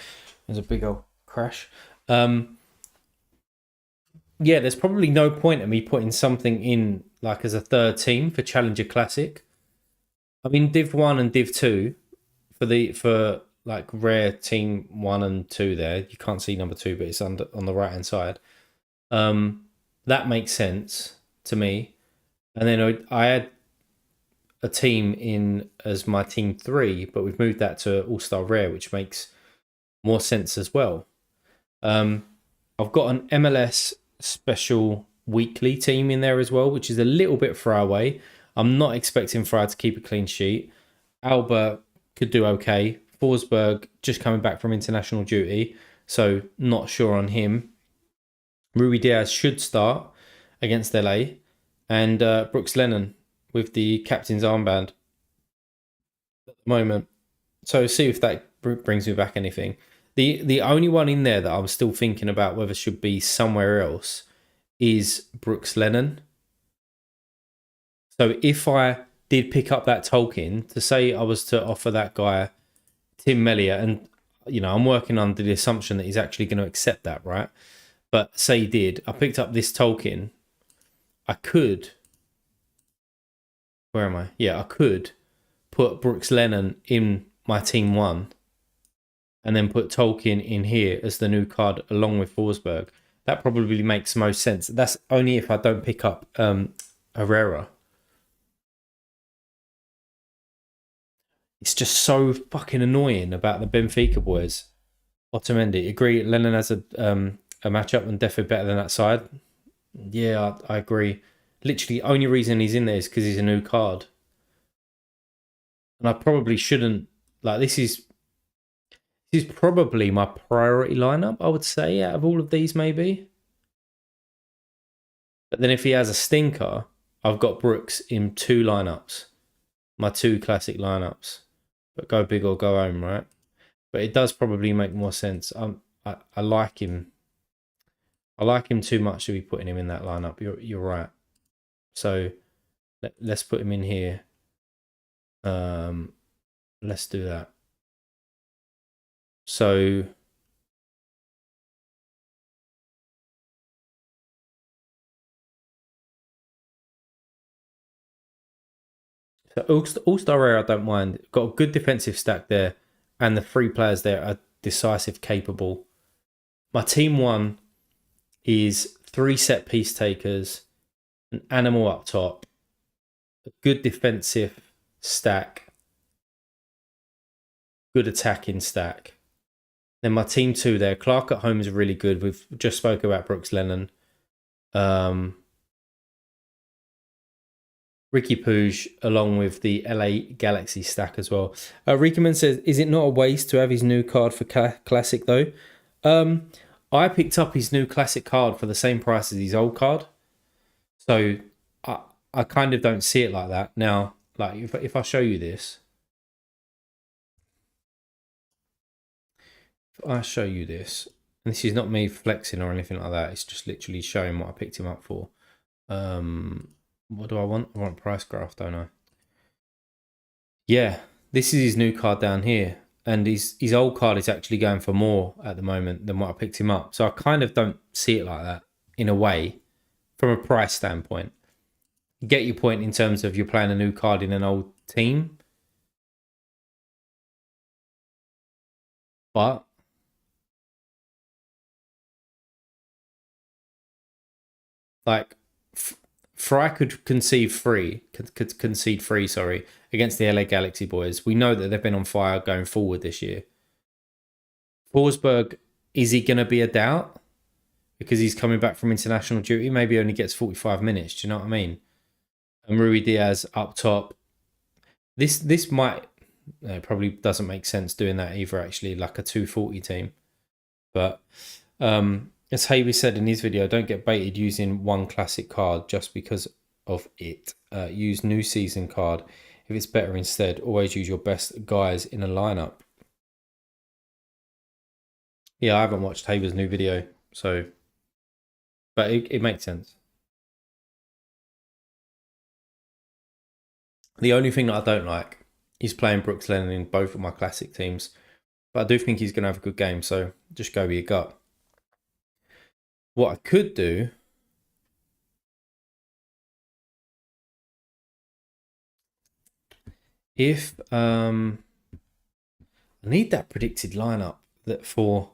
There's a big old crash. Yeah, there's probably no point in me putting something in like as a third team for Challenger Classic. I mean, Div 1 and Div 2 for like rare team 1 and 2 there. You can't see number 2, but it's on the right hand side. That makes sense to me. And then I had a team in as my team 3, but we've moved that to All-Star Rare, which makes more sense as well. I've got an MLS special weekly team in there as well, which is a little bit far away. I'm not expecting Fryer to keep a clean sheet. Albert could do okay. Forsberg just coming back from international duty, so not sure on him. Rui Diaz should start against LA, and Brooks Lennon with the captain's armband at the moment. So see if that brings me back anything. The only one in there that I'm still thinking about whether should be somewhere else is Brooks Lennon. So if I did pick up that Tolkien, to say I was to offer that guy Tim Mellier, and I'm working under the assumption that he's actually going to accept that, right? But say he did, I picked up this Tolkien. I could. Where am I? Yeah, I could put Brooks Lennon in my team 1 and then put Tolkien in here as the new card along with Forsberg. That probably makes most sense. That's only if I don't pick up Herrera. It's just so fucking annoying about the Benfica boys. Otamendi, agree. Lennon has a matchup and definitely better than that side. Yeah, I agree. Literally, only reason he's in there is because he's a new card. And I probably shouldn't. Like, this is probably my priority lineup, I would say, out of all of these, maybe. But then if he has a stinker, I've got Brooks in 2 lineups. My 2 classic lineups. But go big or go home, right? But it does probably make more sense. I like him. I like him too much to be putting him in that lineup. You're right. So let's put him in here. Let's do that. So All-Star Rare, I don't mind. Got a good defensive stack there, and the 3 players there are decisive, capable. My team 1 is 3 set piece takers, an animal up top, a good defensive stack, good attacking stack. Then my team 2 there, Clark at home is really good. We've just spoke about Brooks Lennon. Ricky Pooge along with the LA Galaxy stack as well. Riekemann says, is it not a waste to have his new card for Classic though? I picked up his new Classic card for the same price as his old card. So I kind of don't see it like that. Now, like if I show you this, and this is not me flexing or anything like that, it's just literally showing what I picked him up for. What do I want? I want price graph, don't I? Yeah, this is his new card down here. And his old card is actually going for more at the moment than what I picked him up. So I kind of don't see it like that in a way from a price standpoint. Get your point in terms of you're playing a new card in an old team. But like Fry could concede 3, sorry, against the LA Galaxy boys. We know that they've been on fire going forward this year. Forsberg, is he going to be a doubt? Because he's coming back from international duty, maybe only gets 45 minutes. Do you know what I mean? And Rui Diaz up top. This might probably doesn't make sense doing that either. Actually, like a 240 team, but as Havey said in his video, don't get baited using one classic card just because of it. Use new season card if it's better instead. Always use your best guys in a lineup. Yeah, I haven't watched Haver's new video, so But it makes sense. The only thing that I don't like is playing Brooks Lennon in both of my classic teams. But I do think he's going to have a good game, so just go with your gut. What I could do... If... I need that predicted lineup that for...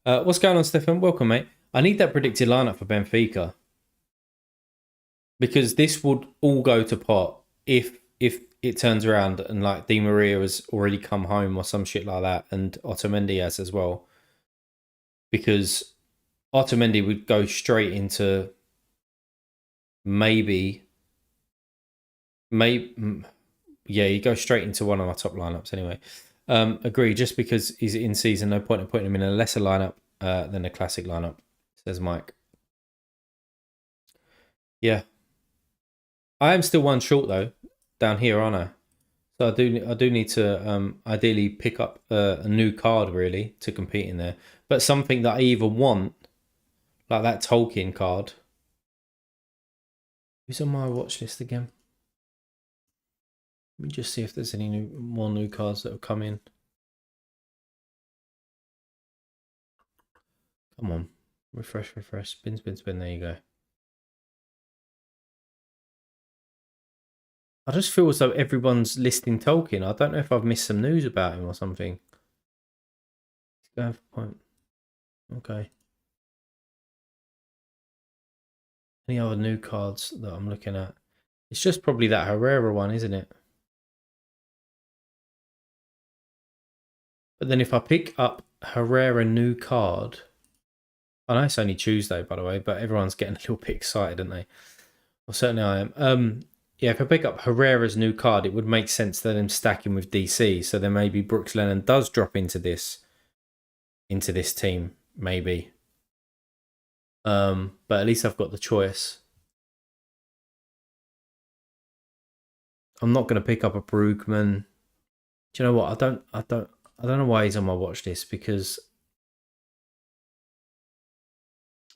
what's going on, Stefan? Welcome, mate. I need that predicted lineup for Benfica. Because this would all go to pot if it turns around and like Di Maria has already come home or some shit like that, and Otamendi has as well. Because Otamendi would go straight into maybe yeah, you go straight into one of my top lineups anyway. Agree, just because he's in season, no point in putting him in a lesser lineup than a classic lineup, says Mike. Yeah. I am still one short though, down here, aren't I? So I do need to ideally pick up a new card really to compete in there. But something that I either want, like that Tolkien card. Who's on my watch list again? Let me just see if there's any more new cards that have come in. Come on. Refresh. Spin. There you go. I just feel as though everyone's listing Tolkien. I don't know if I've missed some news about him or something. He's going for point. Okay. Any other new cards that I'm looking at? It's just probably that Herrera one, isn't it? But then if I pick up Herrera new card... I know it's only Tuesday, by the way, but everyone's getting a little bit excited, aren't they? Well, certainly I am. Yeah, if I pick up Herrera's new card, it would make sense that I'm stacking with DC. So then maybe Brooks Lennon does drop into this team, maybe. But at least I've got the choice. I'm not going to pick up a Brugman. Do you know what? I don't know why he's on my watch list, because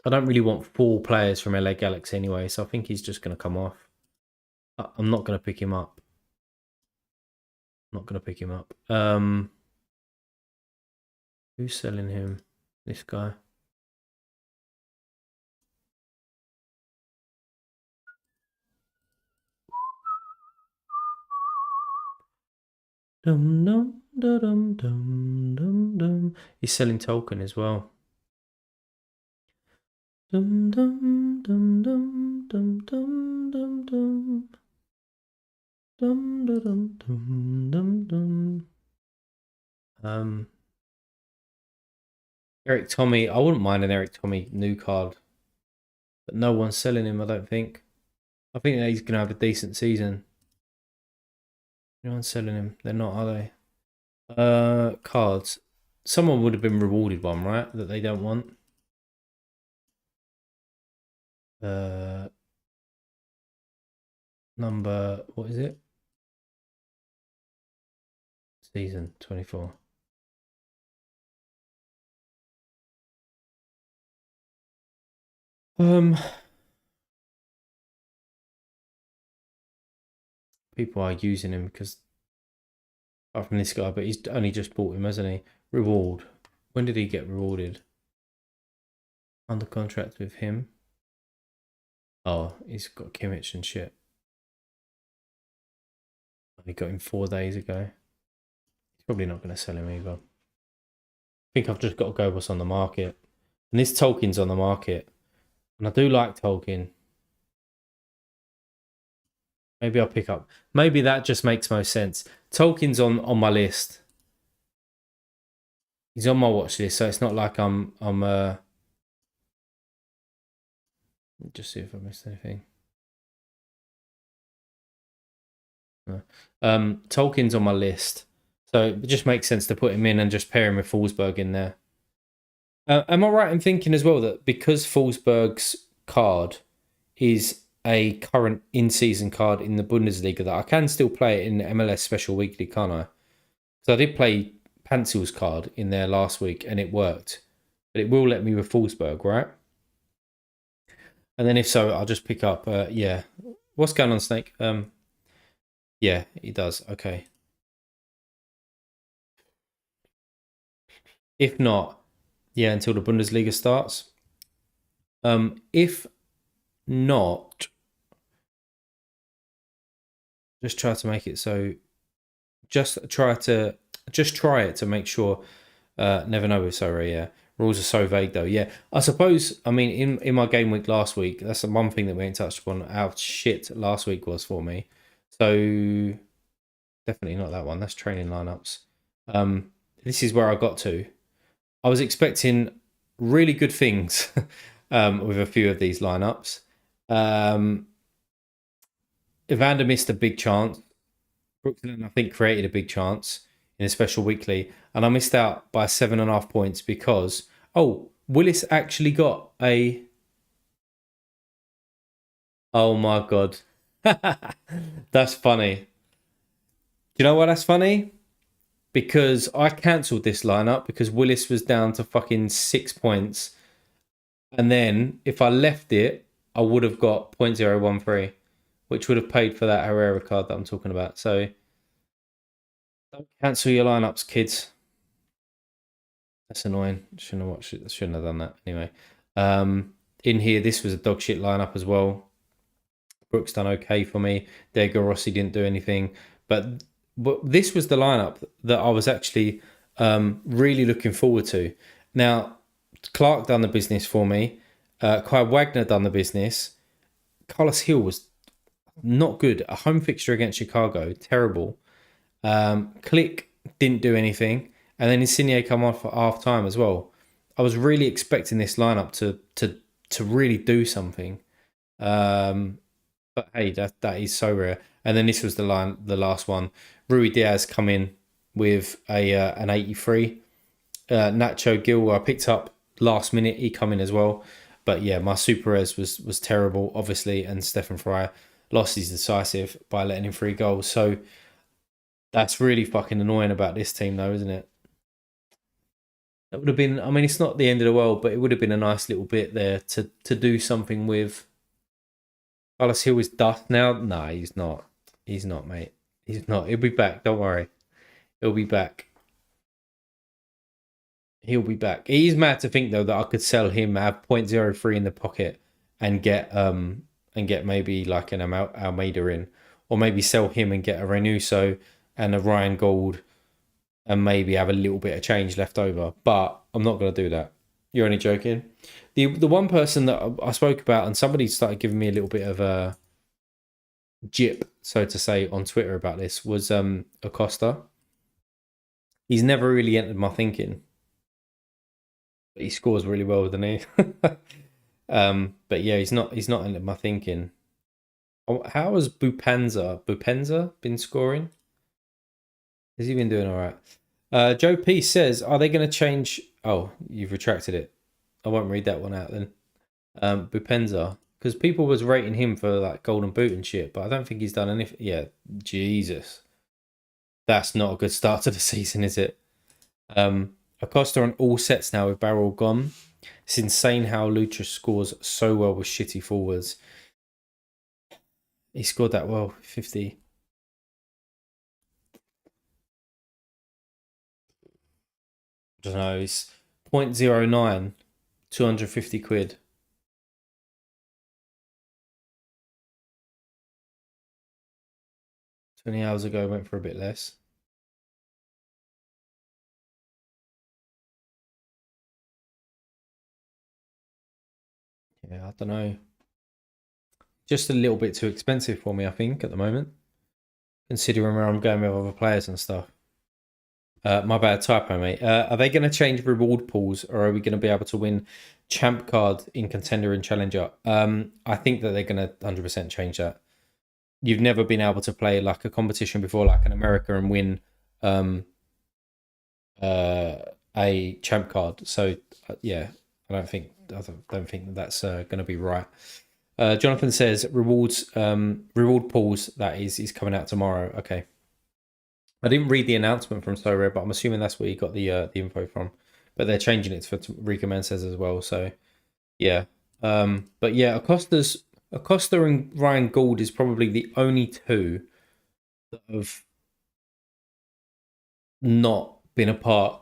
I don't really want 4 players from LA Galaxy anyway, so I think he's just going to come off. I'm not going to pick him up. Who's selling him? This guy. Dum dum dum dum dum dum. He's selling Tolkien as well. Dum dum dum dum dum dum dum dum. Dum dum dum dum dum. Eric Tommy. I wouldn't mind an Eric Tommy new card, but no one's selling him, I don't think. I think that he's gonna have a decent season. No one's selling him. They're not, are they? Cards. Someone would have been rewarded one, right? That they don't want. Number, what is it? Season 24. People are using him because, apart from this guy, but he's only just bought him, hasn't he? Reward. When did he get rewarded? Under contract with him. Oh, he's got Kimmich and shit. He got him 4 days ago. He's probably not going to sell him either. I think I've just got to go what's on the market. And this Tolkien's on the market. And I do like Tolkien. Maybe I'll pick up. Maybe that just makes most sense. Tolkien's on my list. He's on my watch list, so it's not like I'm just see if I missed anything. No. Tolkien's on my list, so it just makes sense to put him in and just pair him with Forsberg in there. Am I right in thinking as well that because Forsberg's card is a current in-season card in the Bundesliga, that I can still play it in the MLS Special Weekly, can't I? So I did play Pencil's card in there last week and it worked, but it will let me with Forsberg, right? And then if so, I'll just pick up. Yeah. What's going on, Snake? Yeah, he does. Okay. If not, yeah, until the Bundesliga starts. If not, just try to make it so. Just try it to make sure. Never know with Sorare. Yeah, rules are so vague though. Yeah, I suppose. I mean, in my game week last week, that's the one thing that we ain't touched upon. How shit last week was for me. So definitely not that one. That's training lineups. This is where I got to. I was expecting really good things with a few of these lineups. Evander missed a big chance. Brooklyn, I think, created a big chance in a special weekly, and I missed out by 7.5 points because Willis actually got a. Oh my god, that's funny. Do you know why that's funny? Because I cancelled this lineup because Willis was down to fucking 6 points. And then if I left it, I would have got 0.013, which would have paid for that Herrera card that I'm talking about. So don't cancel your lineups, kids. That's annoying. Shouldn't have done that. Anyway. In here, this was a dog shit lineup as well. Brooks done okay for me. Diego Rossi didn't do anything. But this was the lineup that I was actually really looking forward to. Now, Clark done the business for me. Kai Wagner done the business. Carlos Hill was not good. A home fixture against Chicago, terrible. Click didn't do anything, and then Insigne come off at half time as well. I was really expecting this lineup to really do something, but hey, that is so rare. And then this was the last one. Rui Diaz come in with an 83. Nacho Gil I picked up last minute. He come in as well. But yeah, my Super Res was terrible, obviously, and Stefan Frey lost his decisive by letting in 3 goals. So that's really fucking annoying about this team, though, isn't it? That would have been. I mean, it's not the end of the world, but it would have been a nice little bit there to do something with. Carlos Hill is dust now. Nah, he's not. He's not, mate. He's not. He'll be back. Don't worry. He'll be back. He'll be back. He's mad to think though that I could sell him, have 0.03 in the pocket, and get maybe like an Almeida in, or maybe sell him and get a Reynuso and a Ryan Gold, and maybe have a little bit of change left over. But I'm not going to do that. You're only joking. The one person that I spoke about, and somebody started giving me a little bit of a jip, so to say, on Twitter about this was Acosta. He's never really entered my thinking. But he scores really well, doesn't he? But yeah, he's not entered my thinking. How has Bupenza been scoring? Has he been doing all right? Joe P says, are they going to change? Oh, you've retracted it. I won't read that one out then. Bupenza, because people was rating him for like golden boot and shit, but I don't think he's done anything. Yeah, Jesus, that's not a good start to the season, is it? Acosta on all sets now with Barrel gone. It's insane how Lucha scores so well with shitty forwards. He scored that well, 50. I don't know, it's 0.09, 250 quid. 20 hours ago, went for a bit less. Yeah, I don't know. Just a little bit too expensive for me, I think, at the moment. Considering where I'm going with other players and stuff. My bad typo, mate. Are they going to change reward pools, or are we going to be able to win champ card in contender and challenger? I think that they're going to 100% change that. You've never been able to play like a competition before, like in America, and win a champ card. So yeah, I don't think that's going to be right. Jonathan says reward pools that is coming out tomorrow. Okay. I didn't read the announcement from Sorare, but I'm assuming that's where you got the info from. But they're changing it for Rico Says as well. So, yeah. But yeah, Acosta and Ryan Gould is probably the only two that have not been a part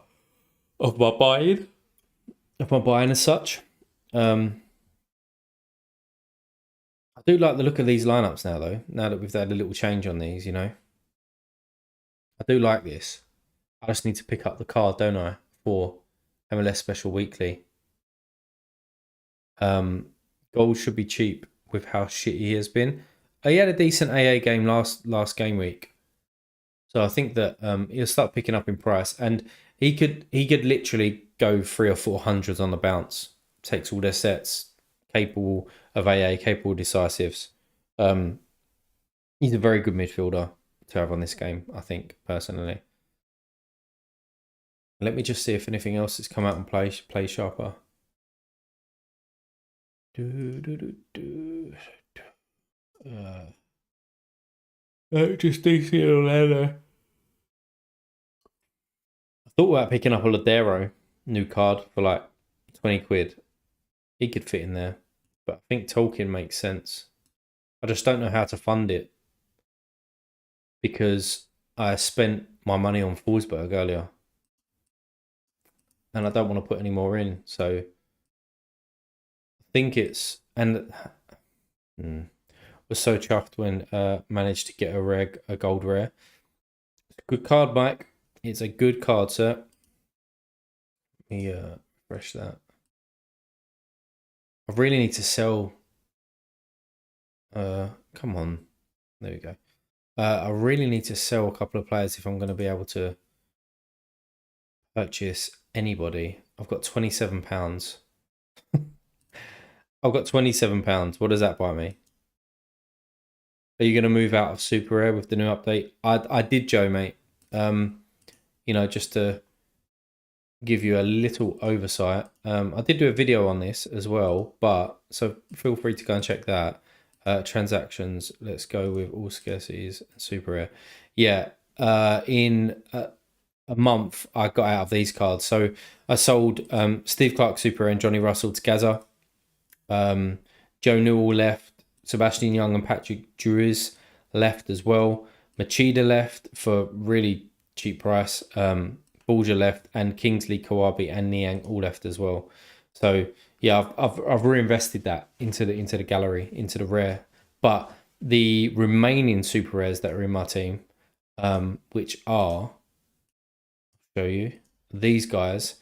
of my buying as such. I do like the look of these lineups now, though. Now that we've had a little change on these, I do like this. I just need to pick up the card, don't I, for MLS Special Weekly. Gold should be cheap with how shit he has been. He had a decent AA game last game week, so I think that he'll start picking up in price, and he could literally go 300 or 400 on the bounce. Takes all their sets, capable of AA, capable of decisives. He's a very good midfielder to have on this game, I think, personally. Let me just see if anything else has come out and play sharper. Just DC Orlando. I thought about picking up a Ladero new card for like 20 quid. He could fit in there, but I think Tolkien makes sense. I just don't know how to fund it because I spent my money on Forsberg earlier and I don't want to put any more in. So I think it's was so chuffed when managed to get a gold rare. It's a good card, Mike. It's a good card, sir. Let me refresh that. I really need to sell. Come on, there we go. I really need to sell a couple of players if I'm going to be able to purchase anybody. I've got £27. I've got £27. What does that buy me? Are you going to move out of Super Rare with the new update? I did, Joe, mate. Just to give you a little oversight. I did do a video on this as well, so feel free to go and check that. Transactions. Let's go with all scarcities and Super Rare. Yeah. In a month, I got out of these cards. So I sold Steve Clark Super Rare and Johnny Russell to Gaza. Joe Newell left. Sebastian Young and Patrick Druis left as well. Machida left for really cheap price. Borja left, and Kingsley, Kawabi, and Niang all left as well. So yeah, I've reinvested that into the gallery, into the rare. But the remaining super rares that are in my team, which are, I'll show you these guys.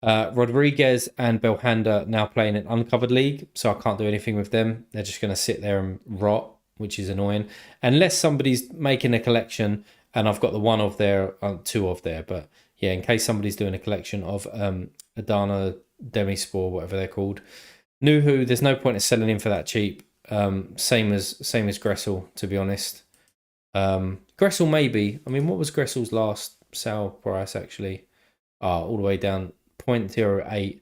Rodriguez and Belhanda now playing an uncovered league, so I can't do anything with them. They're just going to sit there and rot, which is annoying. Unless somebody's making a collection, and I've got the one of there, two of there. But yeah, in case somebody's doing a collection of Adana, Demispore, whatever they're called. Nuhu, there's no point in selling him for that cheap. Same as Gressel, to be honest. Gressel maybe. I mean, what was Gressel's last sale price actually? All the way down 0.08.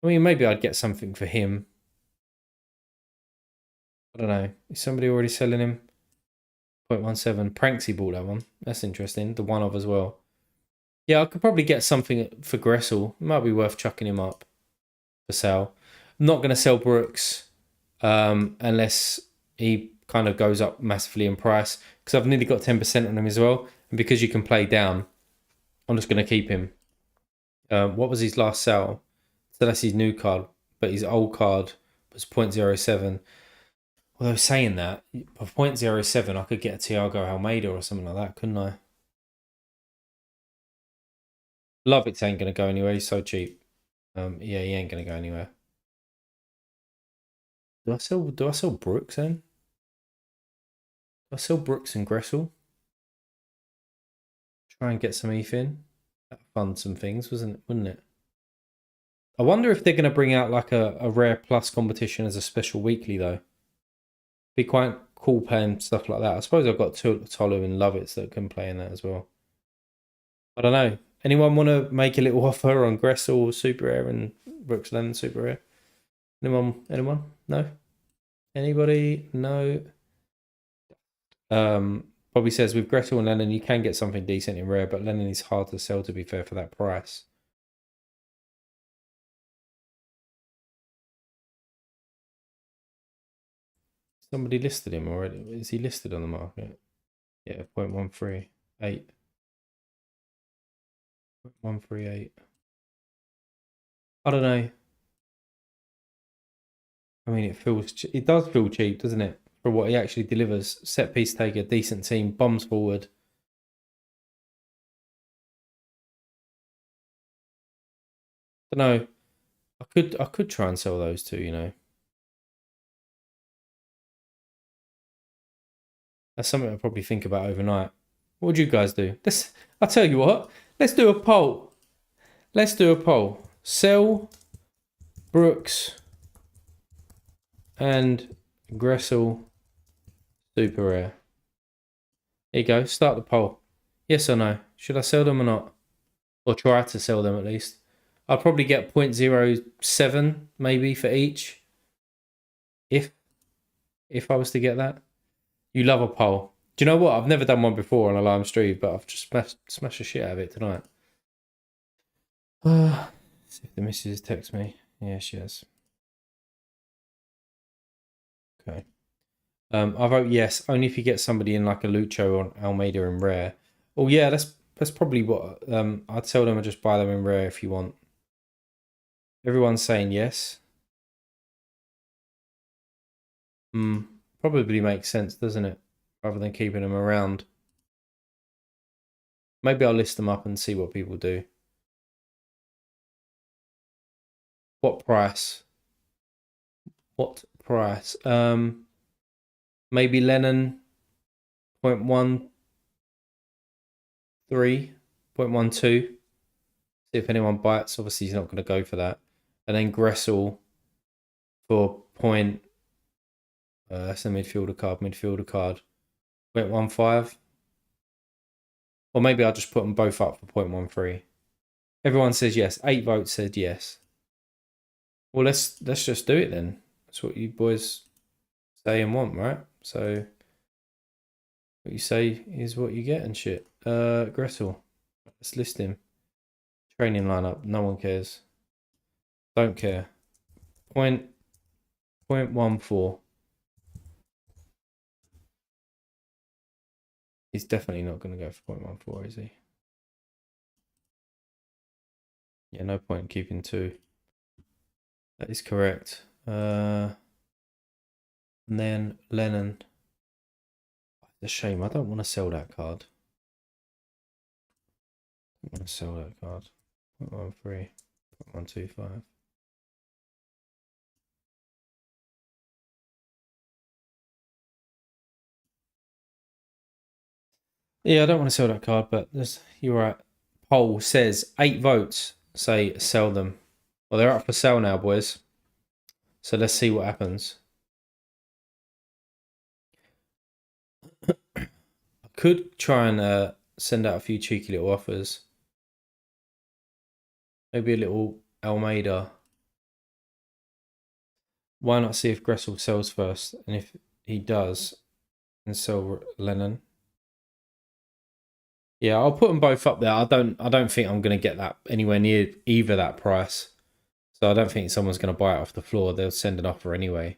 I mean, maybe I'd get something for him. I don't know. Is somebody already selling him? 0.17. Pranksy bought that one. That's interesting. The one of as well. Yeah, I could probably get something for Gressel. It might be worth chucking him up for sale. I'm not going to sell Brooks unless he kind of goes up massively in price, because I've nearly got 10% on him as well. And because you can play down, I'm just going to keep him. What was his last sale? So that's his new card, but his old card was 0.07. Although saying that, for 0.07, I could get a Thiago Almeida or something like that, couldn't I? Lovitz ain't going to go anywhere. He's so cheap. Yeah, he ain't going to go anywhere. Do I sell Brooks then? Do I sell Brooks and Gressel? Try and get some ETH in. That fund some things, wouldn't it? I wonder if they're going to bring out like a rare plus competition as a special weekly though. Be quite cool playing stuff like that. I suppose I've got Tolu and Lovitz that can play in that as well. I don't know. Anyone want to make a little offer on Gressel Super Rare and Brooks Lennon Super Rare? Anyone? No? Anybody? No. Probably says with Gressel and Lennon you can get something decent in rare, but Lennon is hard to sell, to be fair, for that price. Somebody listed him already. Is he listed on the market? Yeah, 0.138. 0.138. I don't know. I mean, it does feel cheap, doesn't it? For what he actually delivers. Set piece taker, decent team, bombs forward. Don't know. I could try and sell those two, you know. That's something I'll probably think about overnight. What would you guys do? I'll tell you what. Let's do a poll. Let's do a poll. Sell Brooks and Gressel super rare. Here you go. Start the poll. Yes or no? Should I sell them or not? Or try to sell them at least. I'll probably get 0.07 maybe for each. If I was to get that. You love a poll. Do you know what? I've never done one before on a live stream, but I've just smashed the shit out of it tonight. See if the missus text me. Yeah, she has. Okay. I vote yes, only if you get somebody in like a Lucho or Almeida in rare. Oh yeah, that's probably what I'd tell them to just buy them in rare if you want. Everyone's saying yes. Probably makes sense, doesn't it? Rather than keeping them around. Maybe I'll list them up and see what people do. What price? What price? Maybe Lennon 0.13, 0.12. See if anyone bites. Obviously, he's not going to go for that. And then Gressel for point. That's a midfielder card. 0.15. Or maybe I'll just put them both up for 0.13. Everyone says yes. 8 votes said yes. Well, let's just do it then. That's what you boys say and want, right? So what you say is what you get and shit. Gressel. Let's list him. Training lineup. No one cares. Don't care. 0.14. He's definitely not going to go for 0.14, is he? Yeah, no point in keeping 2. That is correct. And then Lennon. It's a shame. I don't want to sell that card. I want to sell that card. 0.13. 0.125. Yeah, I don't want to sell that card, but you're right. Poll says 8 votes say sell them. Well, they're up for sale now, boys. So let's see what happens. I could try and send out a few cheeky little offers. Maybe a little Almeida. Why not see if Gressel sells first? And if he does, and sell Lennon. Yeah, I'll put them both up there. I don't think I'm going to get that anywhere near either that price. So I don't think someone's going to buy it off the floor. They'll send an offer anyway.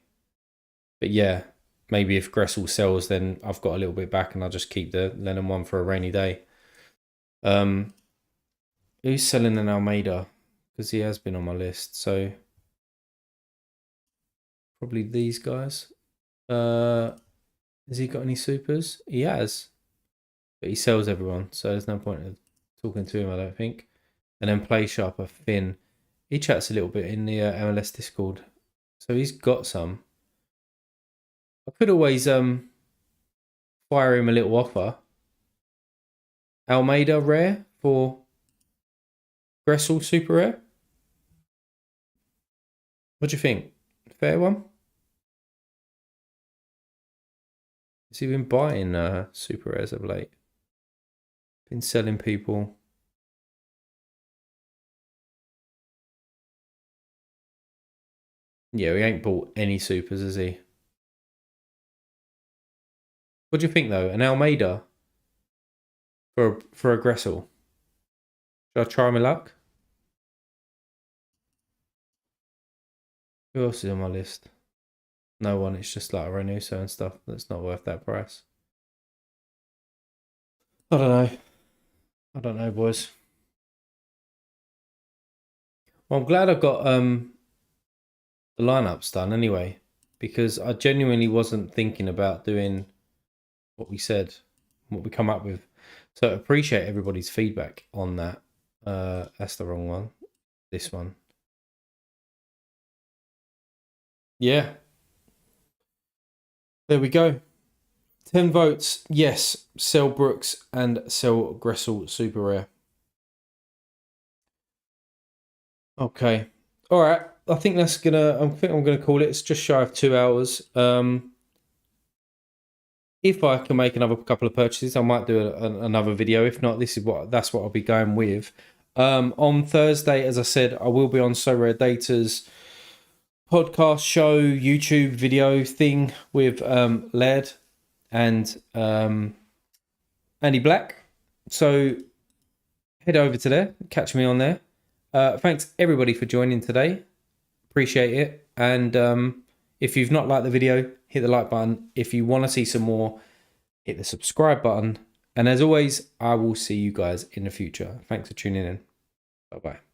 But yeah, maybe if Gressel sells, then I've got a little bit back and I'll just keep the Lennon one for a rainy day. Who's selling an Almeida? Because he has been on my list. So probably these guys. Has he got any supers? He has. But he sells everyone, so there's no point in talking to him, I don't think. And then Play Sharper, Finn. He chats a little bit in the MLS Discord. So he's got some. I could always fire him a little offer. Almeida rare for Gressel super rare. What do you think? Fair one? Has he been buying super rares of late? Been selling people. Yeah, he ain't bought any supers, has he? What do you think though? An Almeida for a Gressel? Should I try my luck? Who else is on my list? No one. It's just like a Renuso and stuff that's not worth that price. I don't know. I don't know, boys. Well, I'm glad I got the lineups done anyway, because I genuinely wasn't thinking about doing what we said, what we come up with. So I appreciate everybody's feedback on that. That's the wrong one. This one. Yeah. There we go. 10 votes. Yes. Sell Brooks and sell Gressel super rare. Okay. All right. I think I'm gonna call it. It's just shy of 2 hours. If I can make another couple of purchases, I might do another video. If not, that's what I'll be going with. On Thursday, as I said, I will be on Sorare Data's podcast show, YouTube video thing with Laird and Andy Black. So head over to there, catch me on there. Thanks everybody for joining today. Appreciate it. And if you've not liked the video, hit the like button. If you want to see some more, hit the subscribe button. And as always, I will see you guys in the future. Thanks for tuning in. Bye-bye.